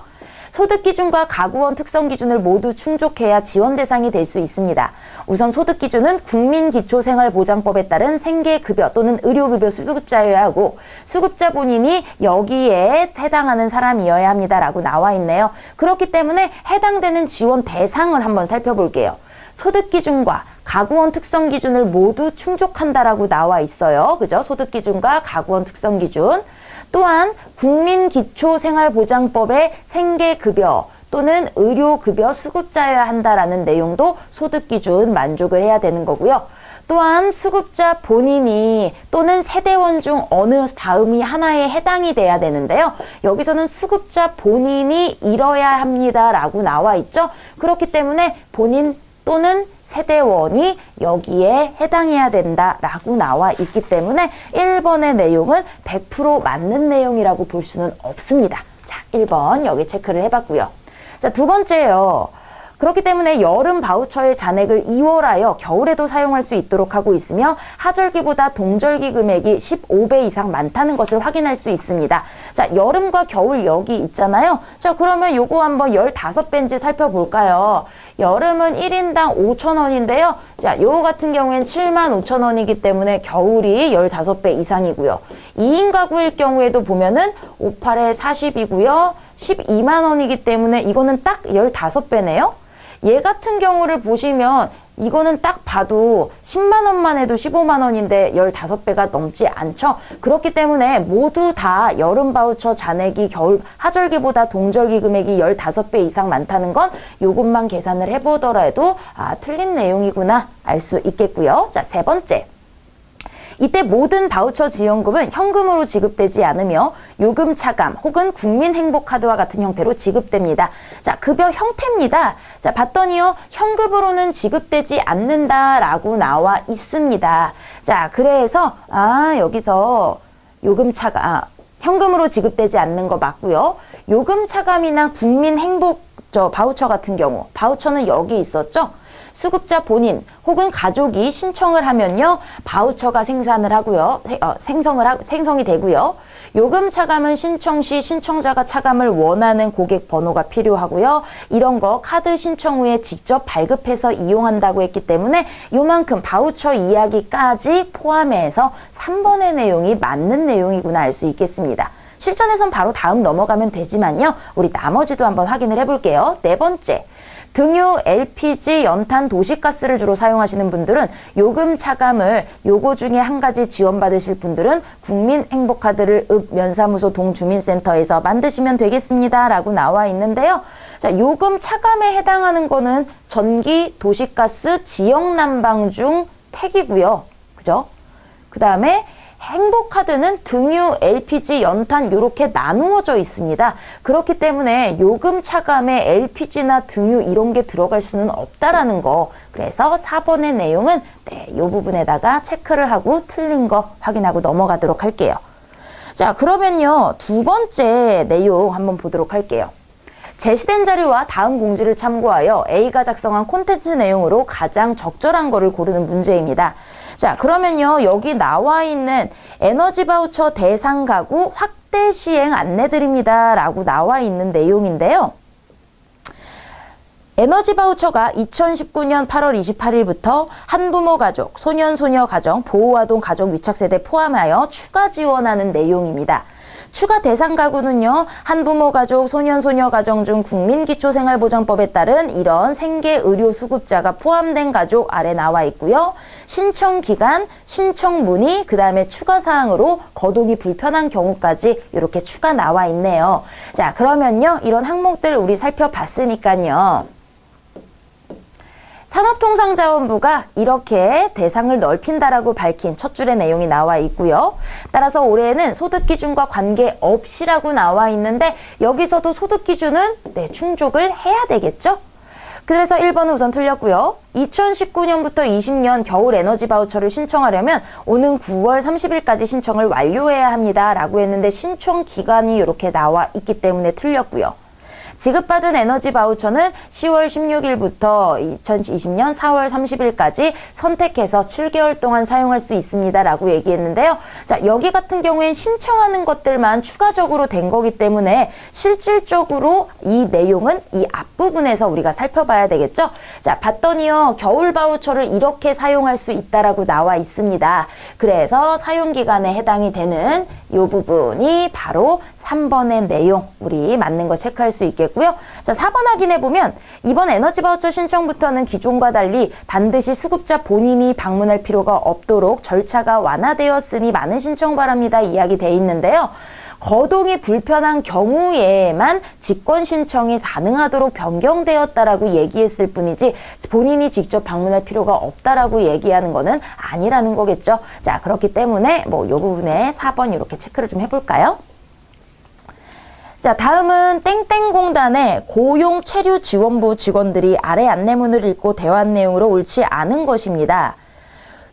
소득기준과 가구원 특성기준을 모두 충족해야 지원 대상이 될 수 있습니다. 우선 소득기준은 국민기초생활보장법에 따른 생계급여 또는 의료급여 수급자여야 하고 수급자 본인이 여기에 해당하는 사람이어야 합니다라고 나와 있네요. 그렇기 때문에 해당되는 지원 대상을 한번 살펴볼게요. 소득기준과 가구원 특성기준을 모두 충족한다라고 나와 있어요. 그죠? 소득기준과 가구원 특성기준. 또한 국민기초생활보장법의 생계급여 또는 의료급여 수급자여야 한다라는 내용도 소득기준 만족을 해야 되는 거고요. 또한 수급자 본인이 또는 세대원 중 어느 다음이 하나에 해당이 돼야 되는데요. 여기서는 수급자 본인이 이뤄야 합니다라고 나와 있죠. 그렇기 때문에 본인 또는 세대원이 여기에 해당해야 된다라고 나와 있기 때문에 1번의 내용은 100% 맞는 내용이라고 볼 수는 없습니다. 자, 1번 여기 체크를 해봤고요. 자, 두 번째요. 그렇기 때문에 여름 바우처의 잔액을 2월하여 겨울에도 사용할 수 있도록 하고 있으며 하절기보다 동절기 금액이 15배 이상 많다는 것을 확인할 수 있습니다. 자, 여름과 겨울 여기 있잖아요. 자, 그러면 요거 한번 15배인지 살펴볼까요? 여름은 1인당 5,000원인데요. 자, 요거 같은 경우엔 75,000원이기 때문에 겨울이 15배 이상이고요. 2인 가구일 경우에도 보면은 58에 40이고요. 12만 원이기 때문에 이거는 딱 15배네요. 얘 같은 경우를 보시면 이거는 딱 봐도 10만 원만 해도 15만 원인데 15배가 넘지 않죠. 그렇기 때문에 모두 다 여름 바우처 잔액이 겨울 하절기보다 동절기 금액이 15배 이상 많다는 건 요것만 계산을 해보더라도 틀린 내용이구나 알 수 있겠고요. 자, 세 번째. 이때 모든 바우처 지원금은 현금으로 지급되지 않으며 요금 차감 혹은 국민행복카드와 같은 형태로 지급됩니다. 자, 급여 형태입니다. 자, 봤더니요. 현금으로는 지급되지 않는다라고 나와 있습니다. 자, 그래서 여기서 요금 차감 현금으로 지급되지 않는 거 맞고요. 요금 차감이나 국민행복 바우처 같은 경우 바우처는 여기 있었죠. 수급자 본인 혹은 가족이 신청을 하면요. 바우처가 생성이 되고요. 요금 차감은 신청 시 신청자가 차감을 원하는 고객 번호가 필요하고요. 이런 거 카드 신청 후에 직접 발급해서 이용한다고 했기 때문에 요만큼 바우처 이야기까지 포함해서 3번의 내용이 맞는 내용이구나 알 수 있겠습니다. 실전에선 바로 다음 넘어가면 되지만요. 우리 나머지도 한번 확인을 해볼게요. 네 번째. 등유, LPG, 연탄, 도시가스를 주로 사용하시는 분들은 요금 차감을 요거 중에 한 가지 지원받으실 분들은 국민행복카드를 읍면사무소 동주민센터에서 만드시면 되겠습니다. 라고 나와 있는데요. 자, 요금 차감에 해당하는 거는 전기, 도시가스, 지역난방 중 택이고요. 그죠? 그 다음에 행복카드는 등유, LPG, 연탄 이렇게 나누어져 있습니다. 그렇기 때문에 요금 차감에 LPG나 등유 이런 게 들어갈 수는 없다라는 거. 그래서 4번의 내용은 이 부분에다가 체크를 하고 틀린 거 확인하고 넘어가도록 할게요. 자, 그러면요. 두 번째 내용 한번 보도록 할게요. 제시된 자료와 다음 공지를 참고하여 A가 작성한 콘텐츠 내용으로 가장 적절한 거를 고르는 문제입니다. 자, 그러면요. 여기 나와 있는 에너지 바우처 대상 가구 확대 확대 시행 안내드립니다 라고 나와 있는 내용인데요. 에너지 바우처가 2019년 8월 28일부터 한부모 가족, 소년, 소녀 가정, 보호아동 가족 위착세대 포함하여 추가 지원하는 내용입니다. 추가 대상 가구는요, 한부모 가족, 소년, 소녀 가정 중 국민기초생활보장법에 따른 이런 생계의료수급자가 포함된 가족 아래 나와 있고요. 신청 기간, 신청 문의, 그 다음에 추가 사항으로 거동이 불편한 경우까지 이렇게 추가 나와 있네요. 자, 그러면요, 이런 항목들 우리 살펴봤으니까요. 산업통상자원부가 이렇게 대상을 넓힌다라고 밝힌 첫 줄의 내용이 나와 있고요. 따라서 올해에는 소득기준과 관계없이라고 나와 있는데 여기서도 소득기준은 충족을 해야 되겠죠? 그래서 1번은 우선 틀렸고요. 2019년부터 20년 겨울 에너지 바우처를 신청하려면 오는 9월 30일까지 신청을 완료해야 합니다. 라고 했는데 신청 기간이 이렇게 나와 있기 때문에 틀렸고요. 지급받은 에너지 바우처는 10월 16일부터 2020년 4월 30일까지 선택해서 7개월 동안 사용할 수 있습니다. 라고 얘기했는데요. 자, 여기 같은 경우엔 신청하는 것들만 추가적으로 된 거기 때문에 실질적으로 이 내용은 이 앞부분에서 우리가 살펴봐야 되겠죠. 자, 봤더니요. 겨울 바우처를 이렇게 사용할 수 있다라고 나와 있습니다. 그래서 사용기간에 해당이 되는 이 부분이 바로 3번의 내용, 우리 맞는 거 체크할 수 있겠고요. 자, 4번 확인해보면 이번 에너지 바우처 신청부터는 기존과 달리 반드시 수급자 본인이 방문할 필요가 없도록 절차가 완화되었으니 많은 신청 바랍니다. 이야기 돼 있는데요. 거동이 불편한 경우에만 직권 신청이 가능하도록 변경되었다라고 얘기했을 뿐이지 본인이 직접 방문할 필요가 없다라고 얘기하는 거는 아니라는 거겠죠. 자, 그렇기 때문에 이 부분에 4번 이렇게 체크를 좀 해볼까요? 자, 다음은 땡땡공단의 고용체류지원부 직원들이 아래 안내문을 읽고 대화 내용으로 옳지 않은 것입니다.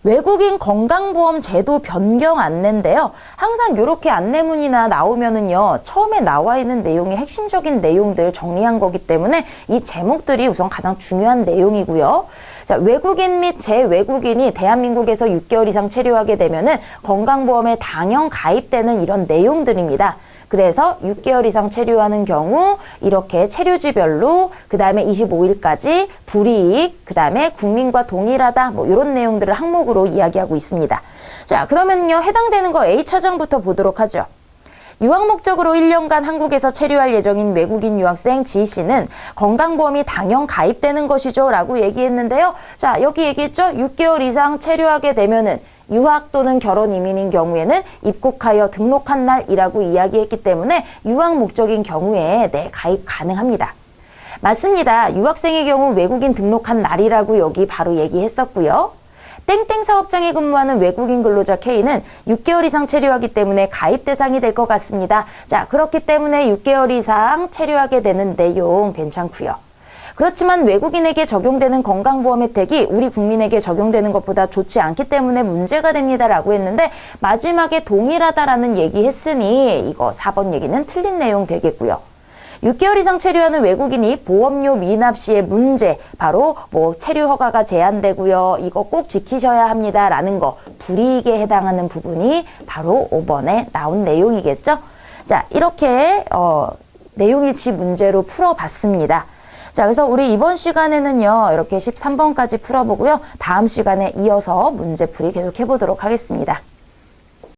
외국인 건강보험 제도 변경 안내인데요. 항상 이렇게 안내문이나 나오면은요, 처음에 나와 있는 내용이 핵심적인 내용들 정리한 거기 때문에 이 제목들이 우선 가장 중요한 내용이고요. 자, 외국인 및 재외국인이 대한민국에서 6개월 이상 체류하게 되면은 건강보험에 당연 가입되는 이런 내용들입니다. 그래서 6개월 이상 체류하는 경우 이렇게 체류지별로 그 다음에 25일까지 불이익, 그 다음에 국민과 동일하다 이런 내용들을 항목으로 이야기하고 있습니다. 자, 그러면요 해당되는 거 A차장부터 보도록 하죠. 유학 목적으로 1년간 한국에서 체류할 예정인 외국인 유학생 지씨는 건강보험이 당연 가입되는 것이죠 라고 얘기했는데요. 자, 여기 얘기했죠. 6개월 이상 체류하게 되면은 유학 또는 결혼 이민인 경우에는 입국하여 등록한 날이라고 이야기했기 때문에 유학 목적인 경우에 가입 가능합니다. 맞습니다. 유학생의 경우 외국인 등록한 날이라고 여기 바로 얘기했었고요. 땡땡 사업장에 근무하는 외국인 근로자 K는 6개월 이상 체류하기 때문에 가입 대상이 될 것 같습니다. 자, 그렇기 때문에 6개월 이상 체류하게 되는 내용 괜찮고요. 그렇지만 외국인에게 적용되는 건강보험 혜택이 우리 국민에게 적용되는 것보다 좋지 않기 때문에 문제가 됩니다 라고 했는데 마지막에 동일하다라는 얘기 했으니 이거 4번 얘기는 틀린 내용 되겠고요. 6개월 이상 체류하는 외국인이 보험료 미납 시의 문제, 바로 체류 허가가 제한되고요. 이거 꼭 지키셔야 합니다 라는 거, 불이익에 해당하는 부분이 바로 5번에 나온 내용이겠죠. 자, 이렇게 내용일치 문제로 풀어봤습니다. 자, 그래서 우리 이번 시간에는요, 이렇게 13번까지 풀어보고요. 다음 시간에 이어서 문제풀이 계속 해보도록 하겠습니다.